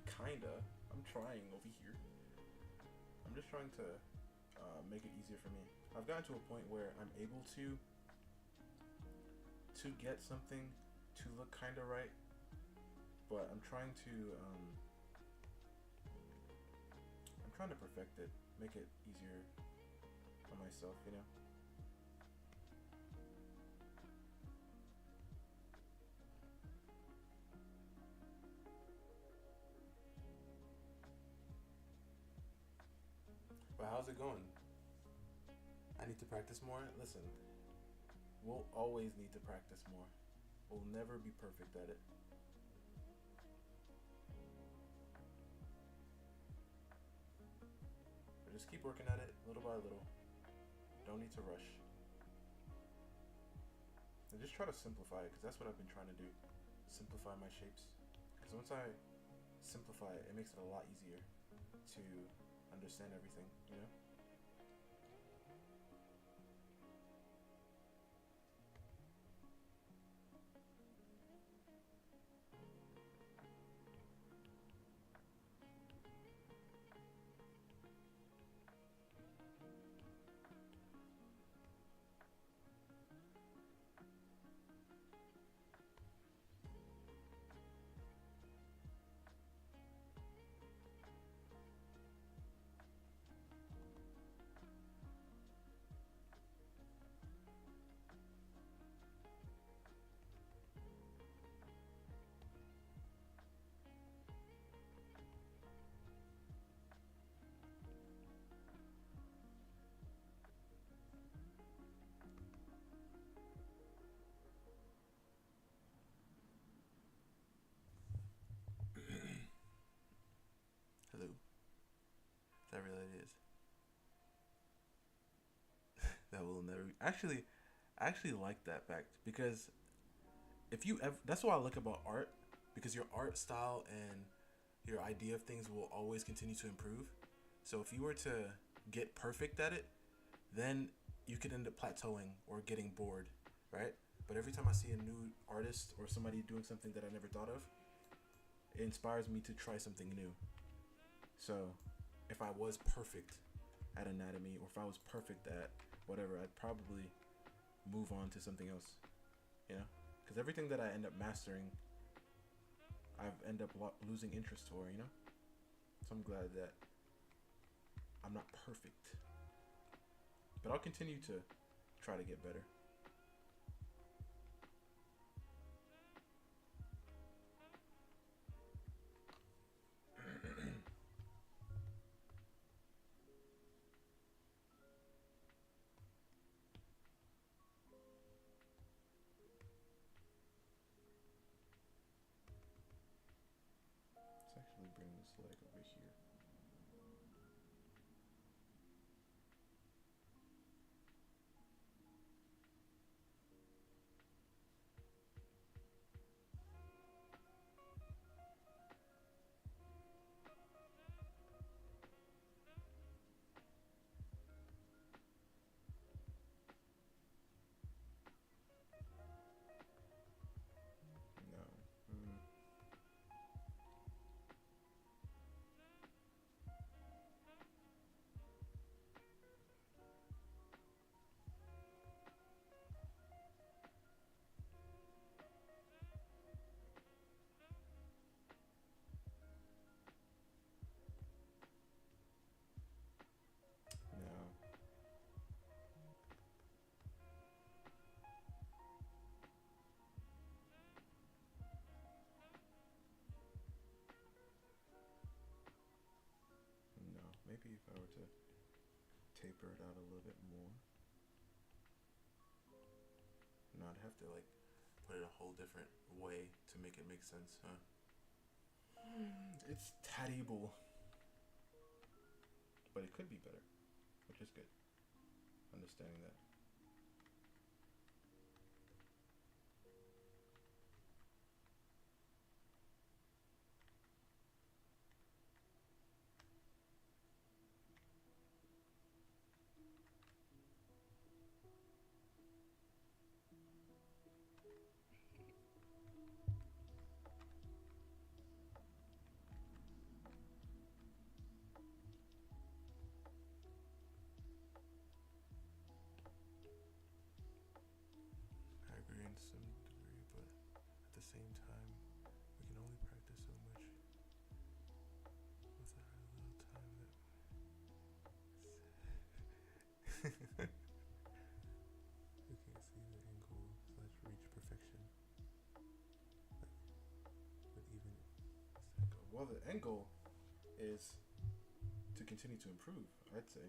Kinda. I'm trying over here. I'm just trying to make it easier for me. I've gotten to a point where I'm able to get something to look kind of right, but I'm trying to perfect it, make it easier on myself, you know. But how's it going? I need to practice more. Listen, we'll always need to practice more. We'll never be perfect at it. But just keep working at it little by little. Don't need to rush. And just try to simplify it, because that's what I've been trying to do. Simplify my shapes. Because once I simplify it, it makes it a lot easier to understand everything, you know? Hello. Is that really it is? That will never. Actually, I actually like that fact, because if you ever, that's why I like about art, because your art style and your idea of things will always continue to improve. So if you were to get perfect at it, then you could end up plateauing or getting bored, right? But every time I see a new artist or somebody doing something that I never thought of, it inspires me to try something new. So if I was perfect at anatomy, or if I was perfect at whatever, I'd probably move on to something else, you know? Because everything that I end up mastering, I've end up losing interest for, you know? So I'm glad that I'm not perfect. But I'll continue to try to get better. Let's actually bring this leg over here. No. No. No. Maybe if I were to taper it out a little bit more. No, I'd have to like put it a whole different way to make it make sense, huh? It's terrible. But it could be better, which is good. Understanding that. same time, we can only practice so much with our little time that we can't see the end goal slash reach perfection. But even Well, the end goal is to continue to improve, I'd say.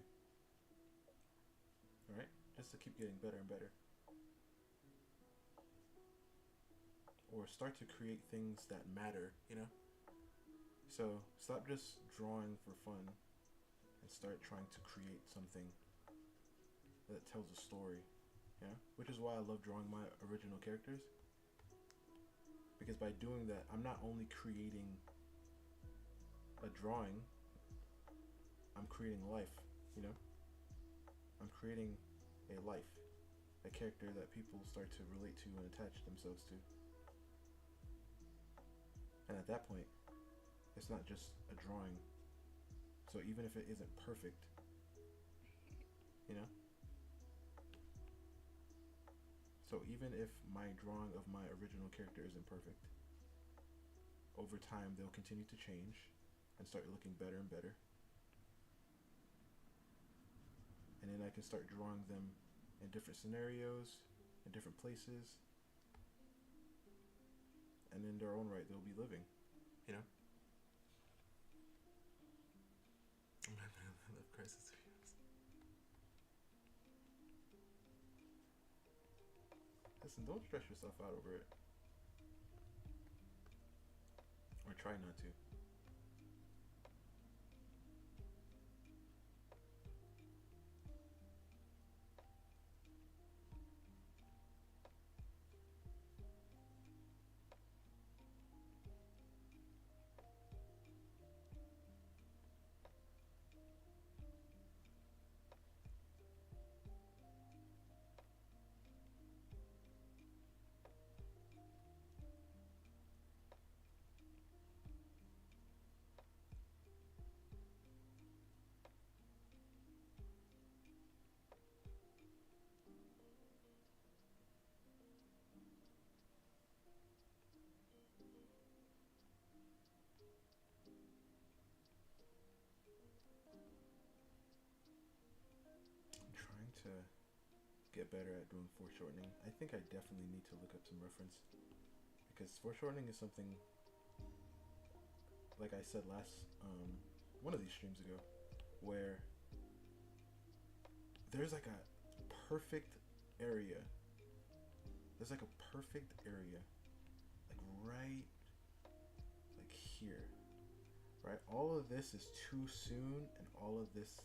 Right? Just to keep getting better and better. Or start to create things that matter, you know? So stop just drawing for fun and start trying to create something that tells a story, you know? Which is why I love drawing my original characters. Because by doing that, I'm not only creating a drawing, I'm creating life, you know? I'm creating a life, a character that people start to relate to and attach themselves to. And at that point, it's not just a drawing. So even if it isn't perfect, you know? So even if my drawing of my original character isn't perfect, over time they'll continue to change and start looking better and better. And then I can start drawing them in different scenarios, in different places. And in their own right, they'll be living, you know? I love Crisis. Listen, don't stress yourself out over it. Or try not to. I'm trying to get better at doing foreshortening. I think I definitely need to look up some reference. Because foreshortening is something, like I said last, one of these streams ago, where there's like a perfect area. There's like a perfect area, like right, like here, right? All of this is too soon, and all of this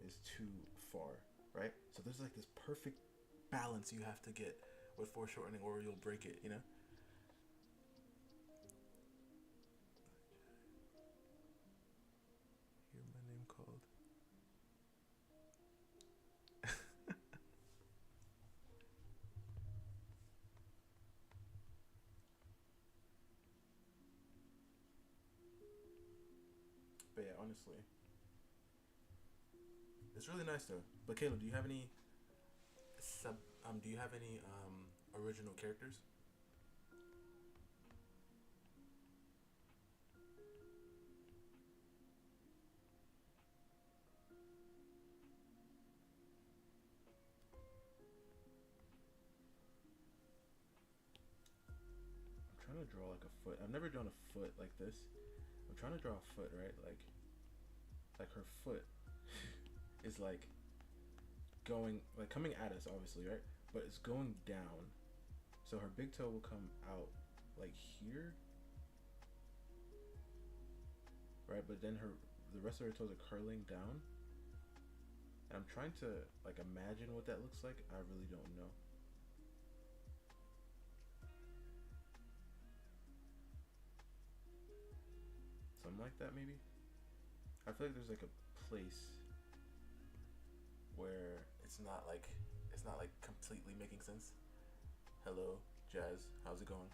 is too far, right? So there's like this perfect balance you have to get with foreshortening, or you'll break it, you know? hear my name called. But yeah, honestly, it's really nice though. But Caleb, do you have any original characters? I'm trying to draw like a foot. I've never drawn a foot like this. I'm trying to draw a foot, right? Like her foot is like going, like coming at us, obviously, right? But it's going down. So her big toe will come out like here, right? But then the rest of her toes are curling down. And I'm trying to like imagine what that looks like. I really don't know. Something like that, maybe. I feel like there's like a place where it's not like completely making sense. Hello, Jazz. How's it going?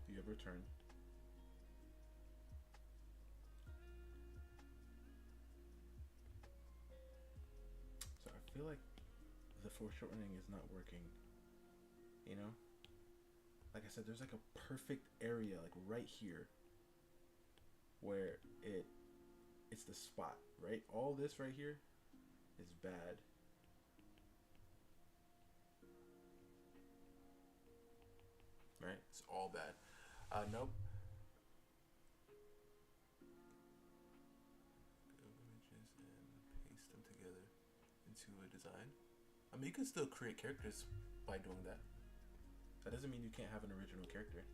Do you ever turn? So I feel like the foreshortening is not working. You know? like I said, there's like a perfect area like right here where it's the spot, right? All this right here is bad. Right? It's all bad. Nope. Go images and paste them together into a design. I mean, you can still create characters by doing that. That doesn't mean you can't have an original character.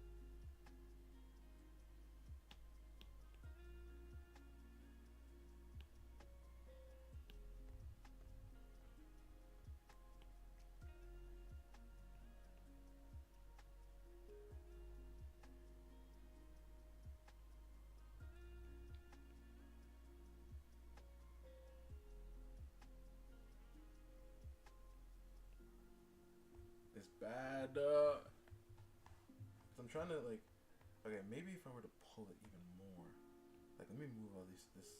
It's bad. I'm trying to like. Okay, maybe if I were to pull it even more, like let me move all this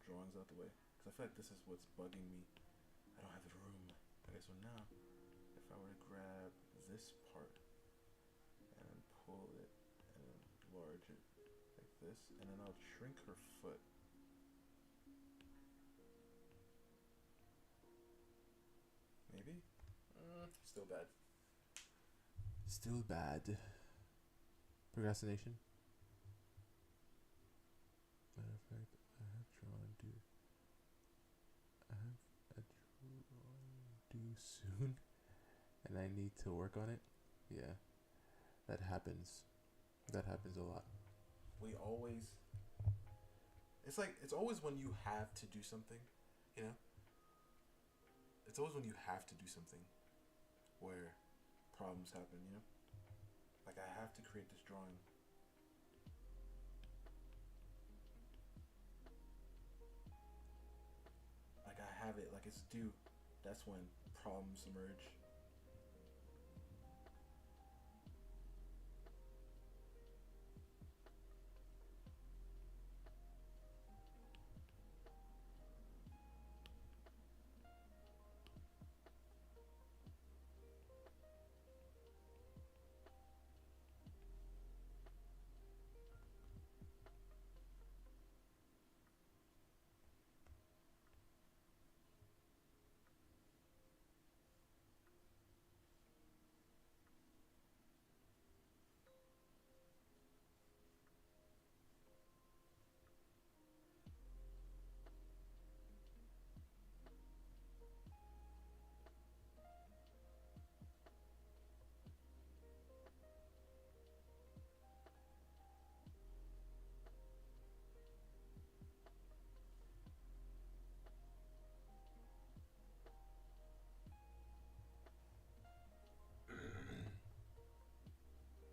drawings out the way because I feel like this is what's bugging me. I don't have the room. Okay, so now if I were to grab this part and pull it and enlarge it like this, and then I'll shrink her foot. Maybe? Still bad. Still bad. Procrastination. Matter of fact, I have drawn due. I have a drawing due soon, and I need to work on it. Yeah, that happens. That happens a lot. We always. It's always when you have to do something, you know. It's always when you have to do something, where problems happen, you know. Like I have to create this drawing. Like I have it, like it's due. That's when problems emerge.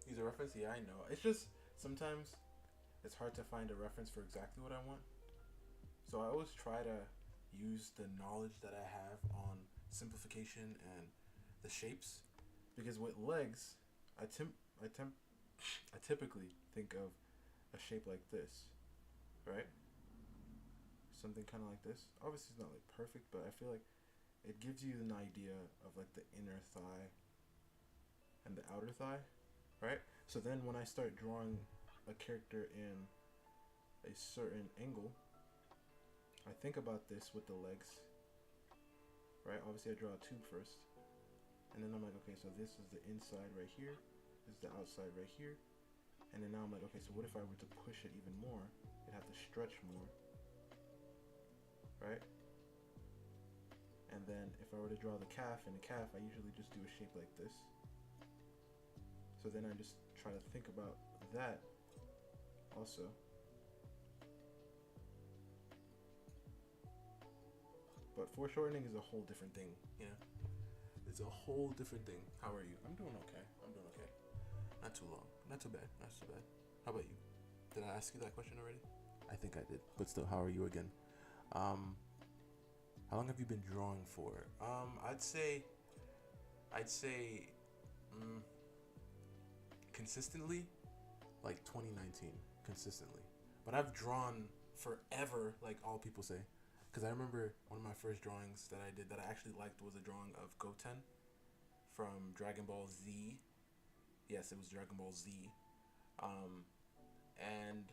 Use a reference? Yeah, I know. It's just sometimes it's hard to find a reference for exactly what I want. So I always try to use the knowledge that I have on simplification and the shapes, because with legs, I typically think of a shape like this, right? Something kind of like this. Obviously, it's not like perfect, but I feel like it gives you an idea of like the inner thigh and the outer thigh, right? So then when I start drawing a character in a certain angle, I think about this with the legs, right? Obviously, I draw a tube first, and then I'm like, okay, so this is the inside right here, this is the outside right here, and then now I'm like, okay, so what if I were to push it even more? It'd have to stretch more, right? And then if I were to draw the calf, in the calf, I usually just do a shape like this. So then I just try to think about that also. But foreshortening is a whole different thing, you know? It's a whole different thing. How are you? I'm doing okay. Not too long. Not too bad. How about you? Did I ask you that question already? I think I did, but still, how are you again? How long have you been drawing for? I'd say consistently, like 2019, consistently. But I've drawn forever, like all people say. Because I remember one of my first drawings that I did that I actually liked was a drawing of Goten from Dragon Ball Z. Yes, it was Dragon Ball Z. And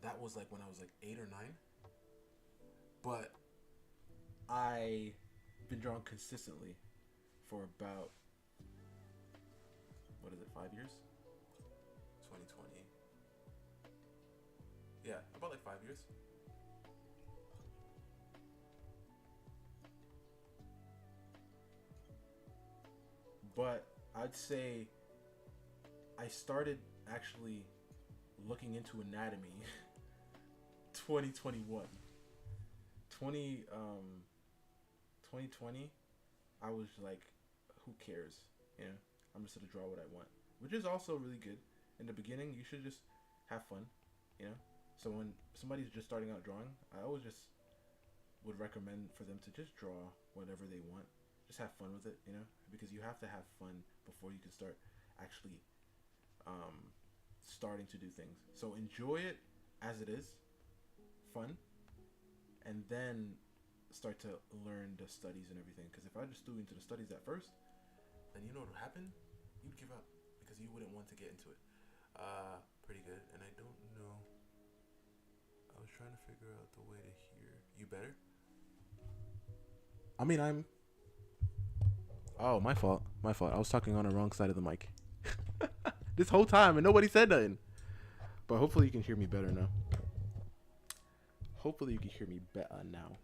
that was like when I was like 8 or 9. But I been drawing consistently for about, what is it, 5 years? 2020. Yeah, about like 5 years. But I'd say I started actually looking into anatomy 2021. 2020, I was like, who cares? You know, I'm just gonna draw what I want, which is also really good. In the beginning, you should just have fun, you know. So when somebody's just starting out drawing, I always just would recommend for them to just draw whatever they want. Just have fun with it, you know, because you have to have fun before you can start actually starting to do things. So enjoy it as it is, fun, and then start to learn the studies and everything. Because if I just threw into the studies at first, then you know what would happen? You'd give up because you wouldn't want to get into it. Pretty good. And I don't know. I was trying to figure out the way to hear. You better? I mean, I'm. Oh, my fault. My fault. I was talking on the wrong side of the mic this whole time, and nobody said nothing. But hopefully you can hear me better now. Hopefully you can hear me better now.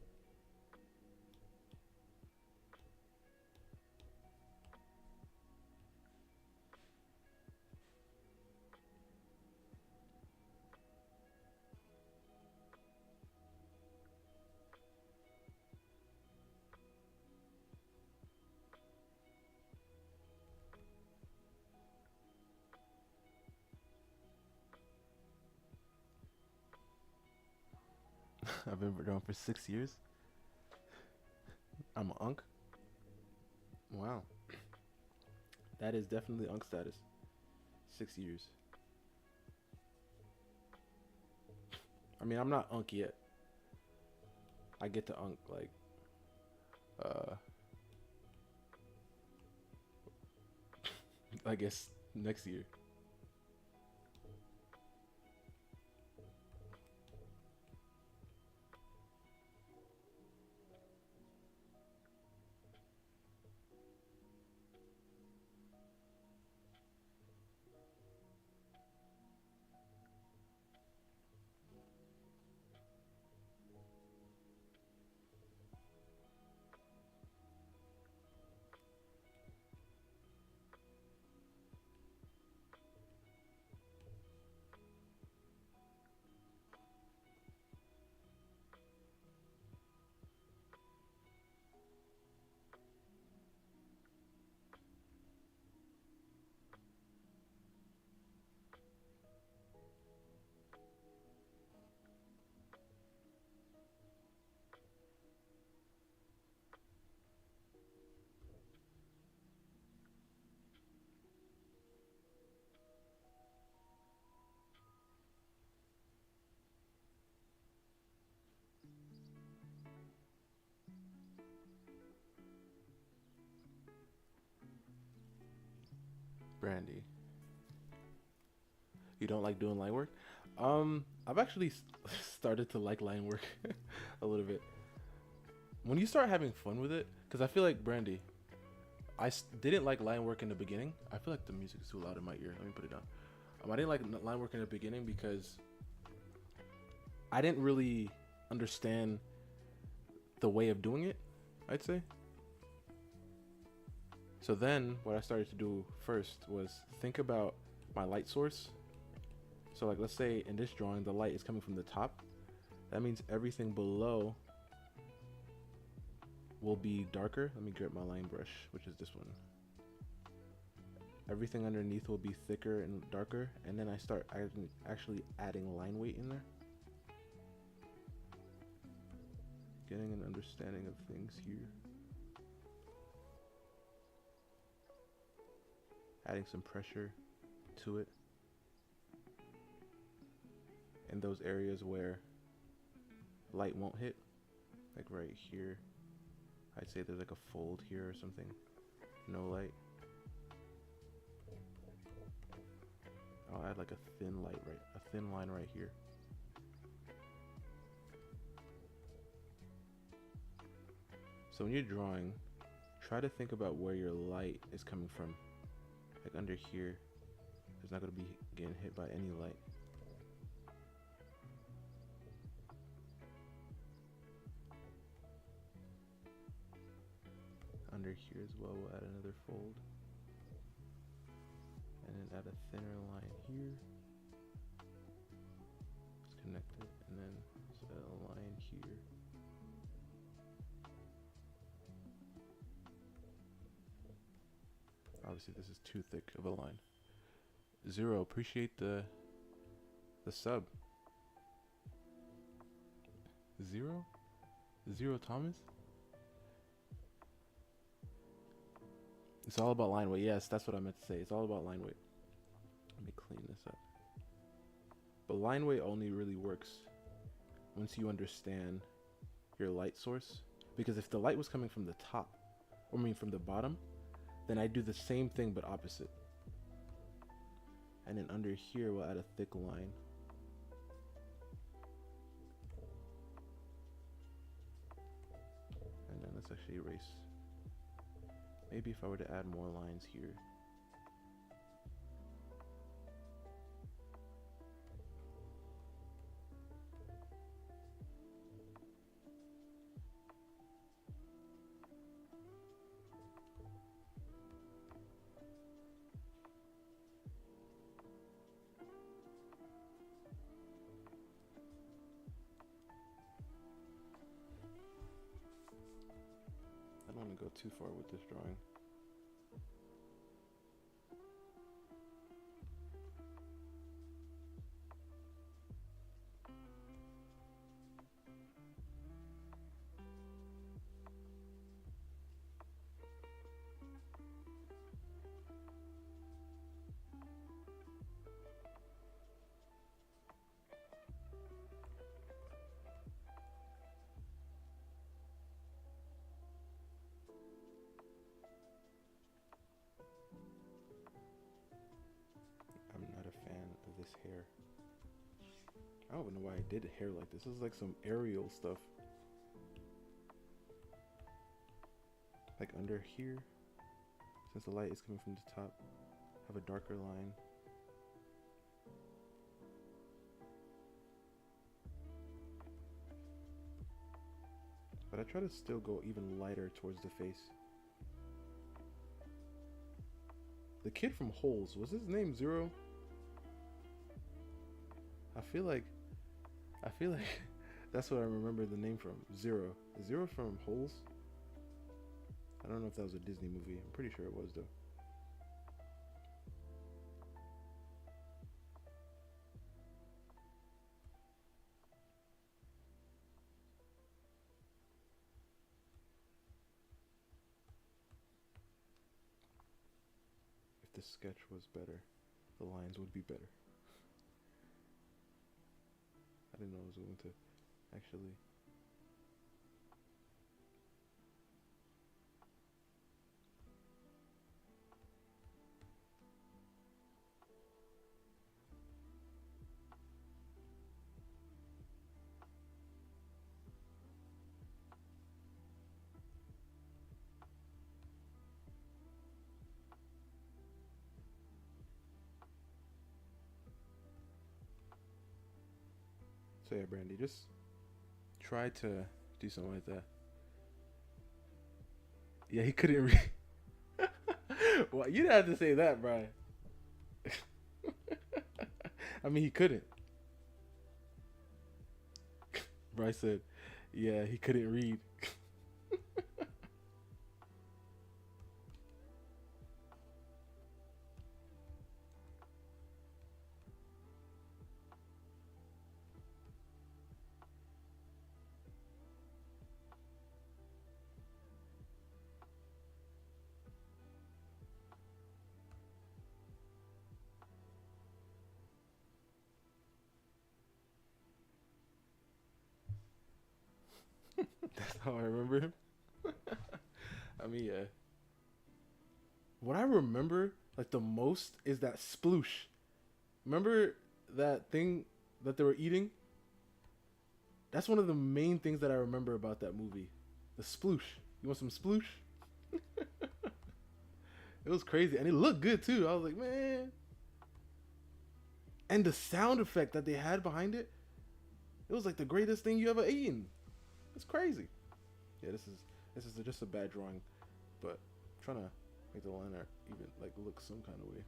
I've been drawing for 6 years. I'm an unk. Wow. That is definitely unk status. 6 years. I mean, I'm not unk yet. I get to unk like uh I guess next year. Brandy, you don't like doing line work? I've actually started to like line work a little bit. When you start having fun with it, because I feel like Brandy, didn't like line work in the beginning. I feel like the music is too loud in my ear. Let me put it down. I didn't like line work in the beginning because I didn't really understand the way of doing it, I'd say. So then what I started to do first was think about my light source. So like, let's say in this drawing, the light is coming from the top. That means everything below will be darker. Let me grab my line brush, which is this one. Everything underneath will be thicker and darker. And then I start actually adding line weight in there. Getting an understanding of things here. Adding some pressure to it. In those areas where light won't hit. Like right here. I'd say there's like a fold here or something. No light. add like a thin line right here. So when you're drawing, try to think about where your light is coming from. Like under here, there's not going to be getting hit by any light. Under here as well, we'll add another fold. And then add a thinner line here. Let's connect it, and then set a line here. Obviously this is too thick of a line. Zero, appreciate the sub. Zero Thomas? It's all about line weight. Yes, that's what I meant to say. It's all about line weight. Let me clean this up. But line weight only really works once you understand your light source. Because if the light was coming from the top, or I mean from the bottom, then I do the same thing but opposite. And then under here we'll add a thick line. And then let's actually erase. Maybe if I were to add more lines here. I don't want to go too far with this drawing. I'm not a fan of this hair. I don't even know why I did hair like this. This is like some aerial stuff. Like under here, since the light is coming from the top, have a darker line. But I try to still go even lighter towards the face. The kid from Holes, was his name Zero? I feel like that's what I remember the name from. Zero. Zero from Holes? I don't know if that was a Disney movie. I'm pretty sure it was though. If the sketch was better, the lines would be better. I didn't know I was going to actually. So yeah, Brandy, just try to do something like that. Yeah, he couldn't read. Well, you didn't have to say that, Brian. I mean, he couldn't. Bryce said, yeah, he couldn't read. That's how I remember him. I mean, yeah. What I remember, like, the most is that sploosh. Remember that thing that they were eating? That's one of the main things that I remember about that movie. The sploosh. You want some sploosh? It was crazy. And it looked good too. I was like, man. And the sound effect that they had behind it, it was like the greatest thing you ever eaten. It's crazy. Yeah, this is just a bad drawing. But I'm trying to make the line art even like look some kind of way.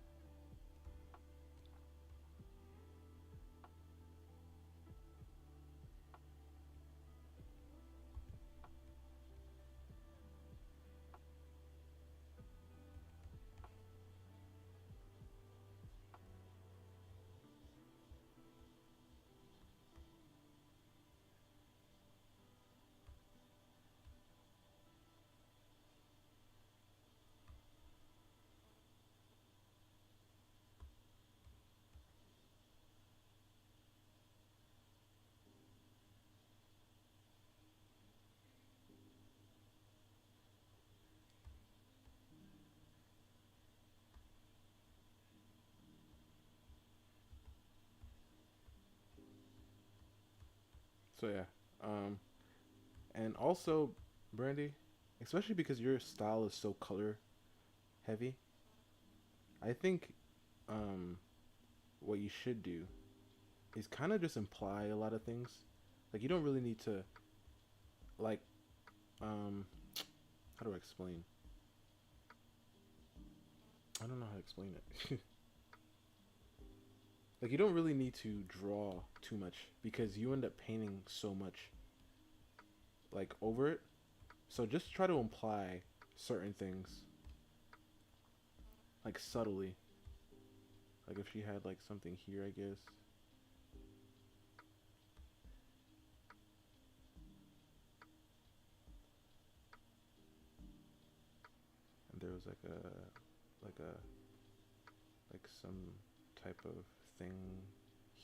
So yeah, and also, Brandy, especially because your style is so color heavy, I think what you should do is kind of just imply a lot of things. Like you don't really need to like um how do I explain? I don't know how to explain it. Like you don't really need to draw too much because you end up painting so much like over it. So just try to imply certain things like subtly. Like if she had like something here, I guess. And there was like a like some type of thing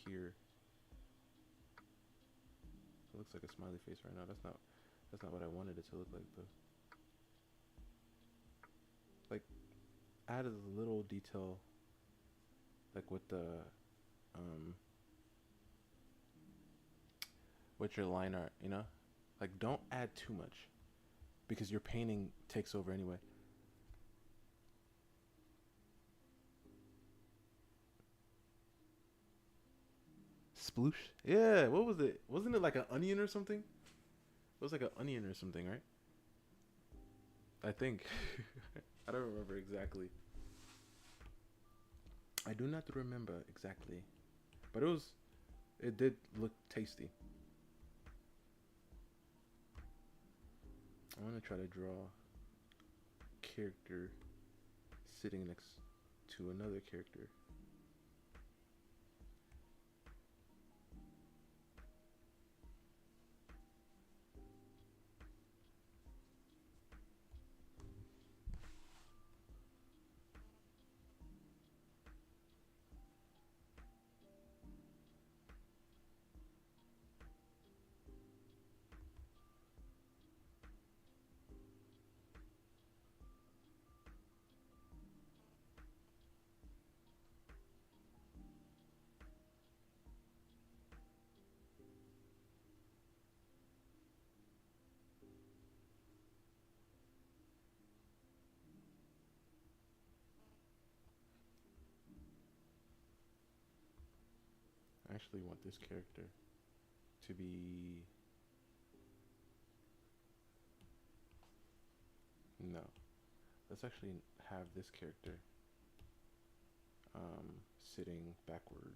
here. It looks like a smiley face right now. That's not what I wanted it to look like though. Like add a little detail like um with your line art, you know? Like don't add too much because your painting takes over anyway. Sploosh? Yeah, what was it? Wasn't it like an onion or something? It was like an onion or something, right? I think. I don't remember exactly. I do not remember exactly. But it did look tasty. I want to try to draw a character sitting next to another character. I actually want this character to be... No. Let's actually have this character sitting backwards.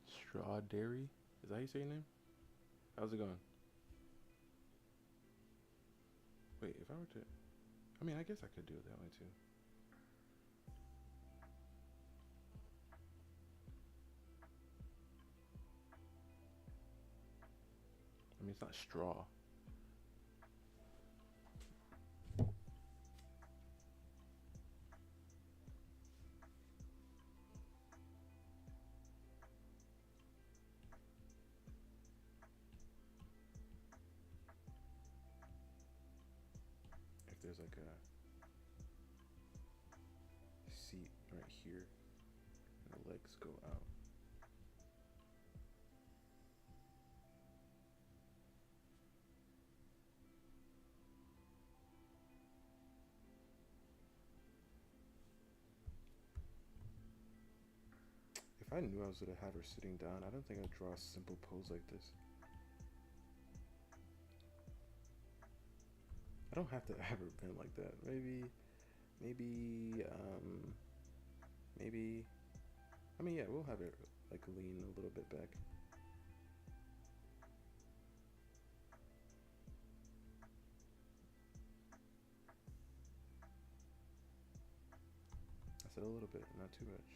Strawberry? Is that how you say your name? How's it going? Wait, if I were to... I mean, I guess I could do it that way too. I mean, it's not straw. there's like a seat right here, and the legs go out. If I knew I was gonna have her sitting down, I don't think I'd draw a simple pose like this. I don't have to have her bend like that. Maybe, I mean, yeah, we'll have it like lean a little bit back. I said a little bit, not too much.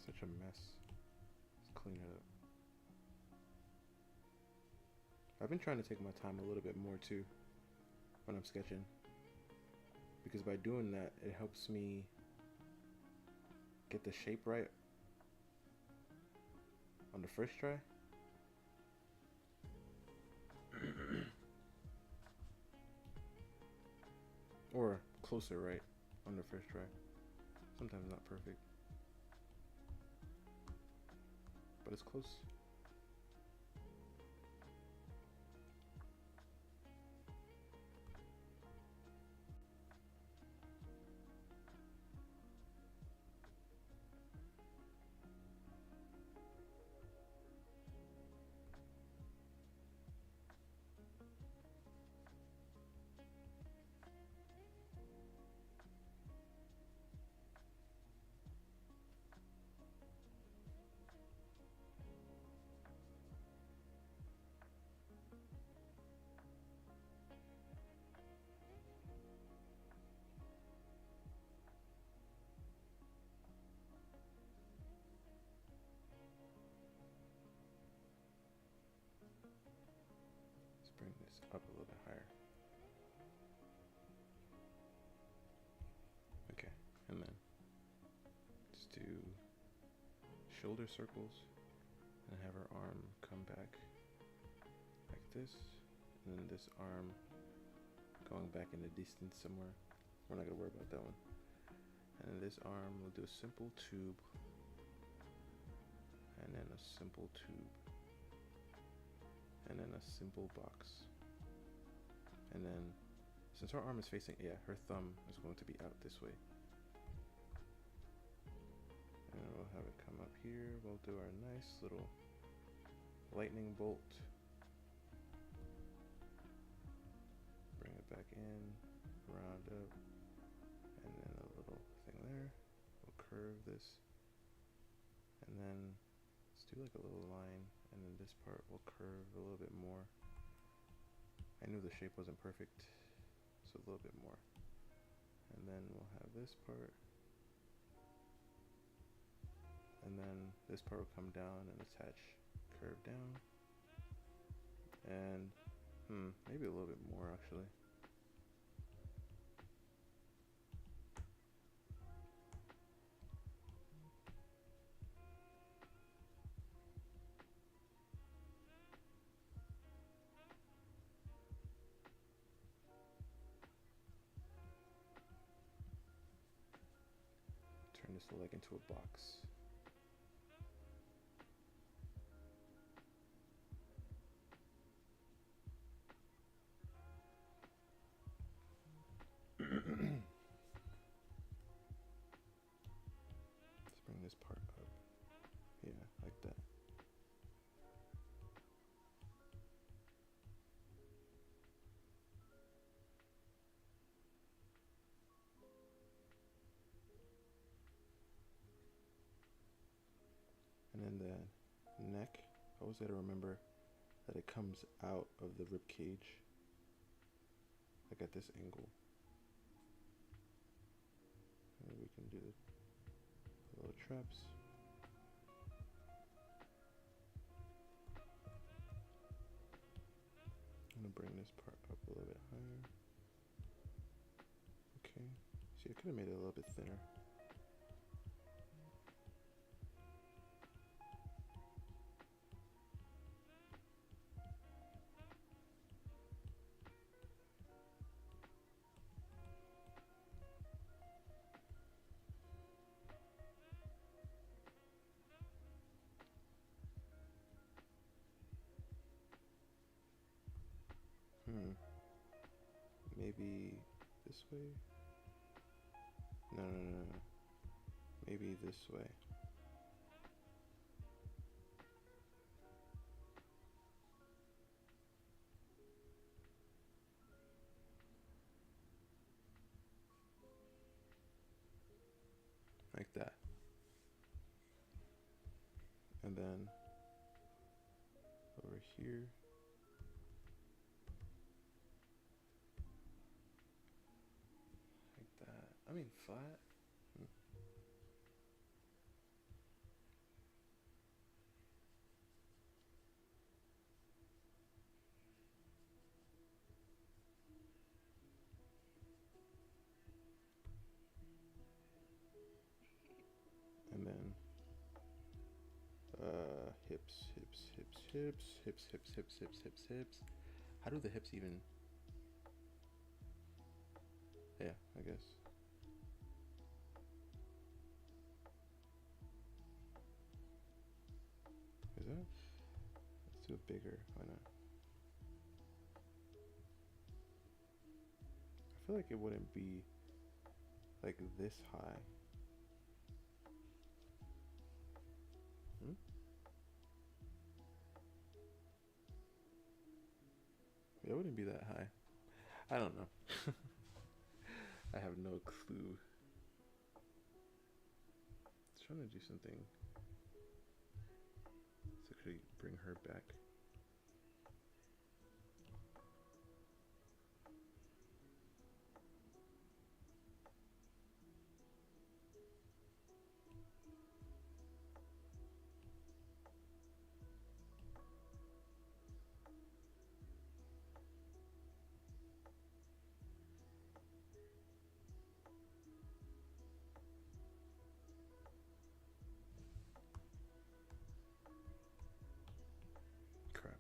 Such a mess. Let's clean it up. I've been trying to take my time a little bit more too when I'm sketching, because by doing that it helps me get the shape right on the first try. Or closer right on the first try. Sometimes not perfect, but it's close. Bring this up a little bit higher. Okay, and then just do shoulder circles and have her arm come back like this, and then this arm going back in the distance somewhere. We're not gonna worry about that one. And then this arm, we'll do a simple tube, and then a simple tube, and then a simple box. And then since her arm is facing, yeah, her thumb is going to be out this way. And we'll have it come up here. We'll do our nice little lightning bolt. Bring it back in, round up, and then a little thing there. We'll curve this. And then let's do like a little line, and then this part will curve a little bit more. I knew the shape wasn't perfect, so a little bit more. And then we'll have this part. And then this part will come down and attach, curve down. And, maybe a little bit more actually. Turn this leg into a box. Let's bring this part up. Yeah, like that. And then the neck, I always gotta remember that it comes out of the rib cage, like at this angle. And we can do the little traps. I'm gonna bring this part up a little bit higher. See, I could have made it a little bit thinner. Maybe this way? No. Maybe this way. Like that. And then over here. Like that. I mean, flat. And then hips. How do the hips even? Yeah, I guess. Is that? Let's do it bigger. Why not? I feel like it wouldn't be like this high. It wouldn't be that high. I don't know. I have no clue. It's trying to do something. Let's actually bring her back. Crap.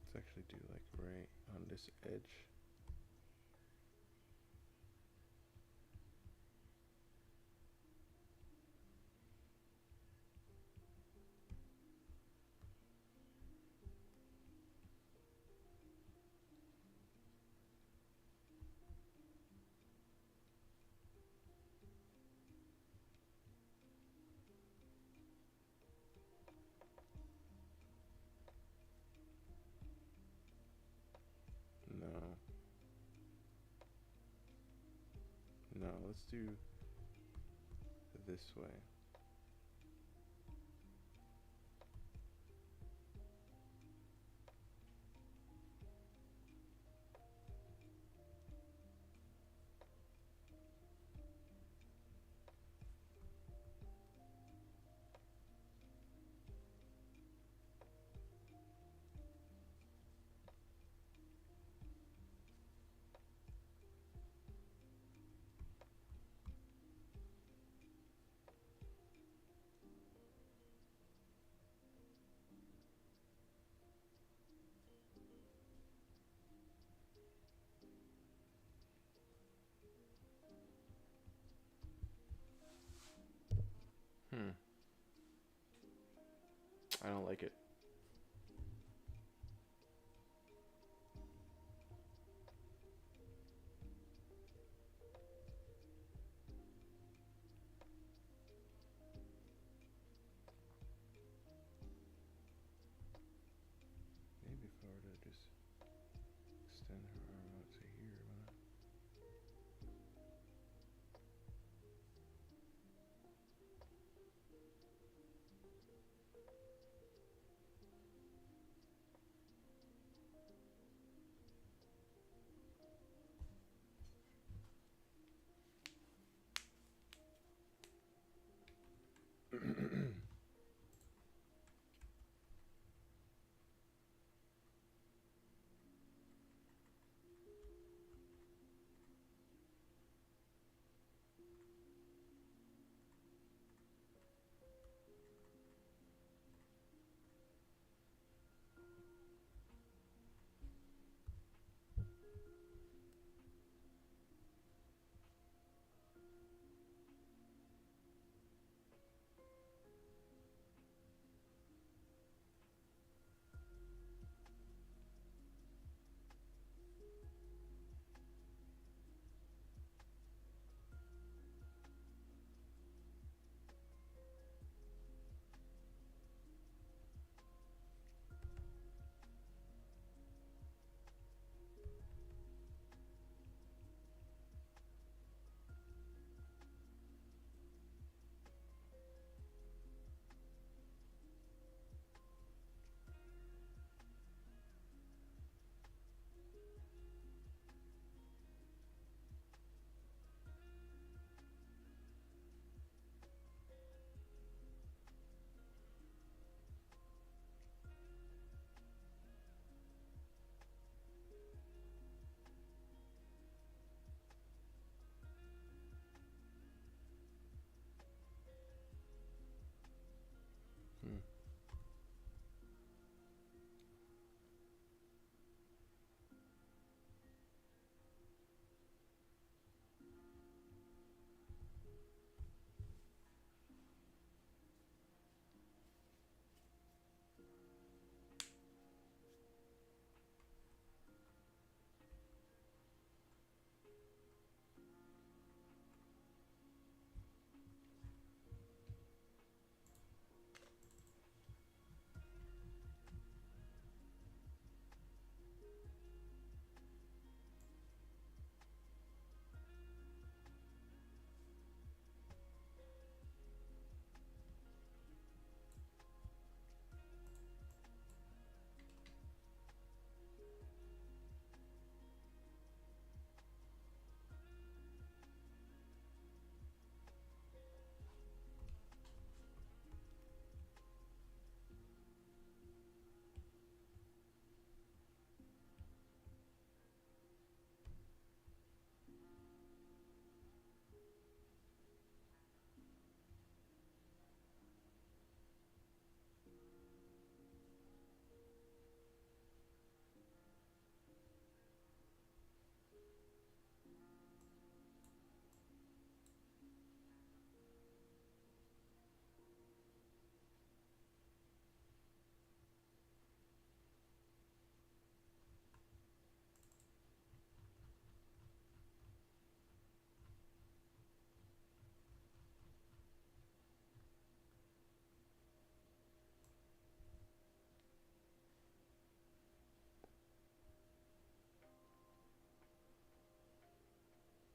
Let's actually do like right on this edge. No, let's do this way. I don't like it. Maybe if I were to just extend her arm out to here, why not?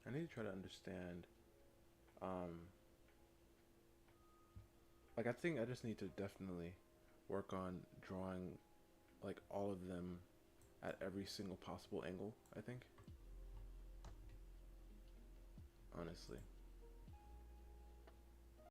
I need to try to understand. Like I think I just need to definitely work on drawing like all of them at every single possible angle, I think. Honestly.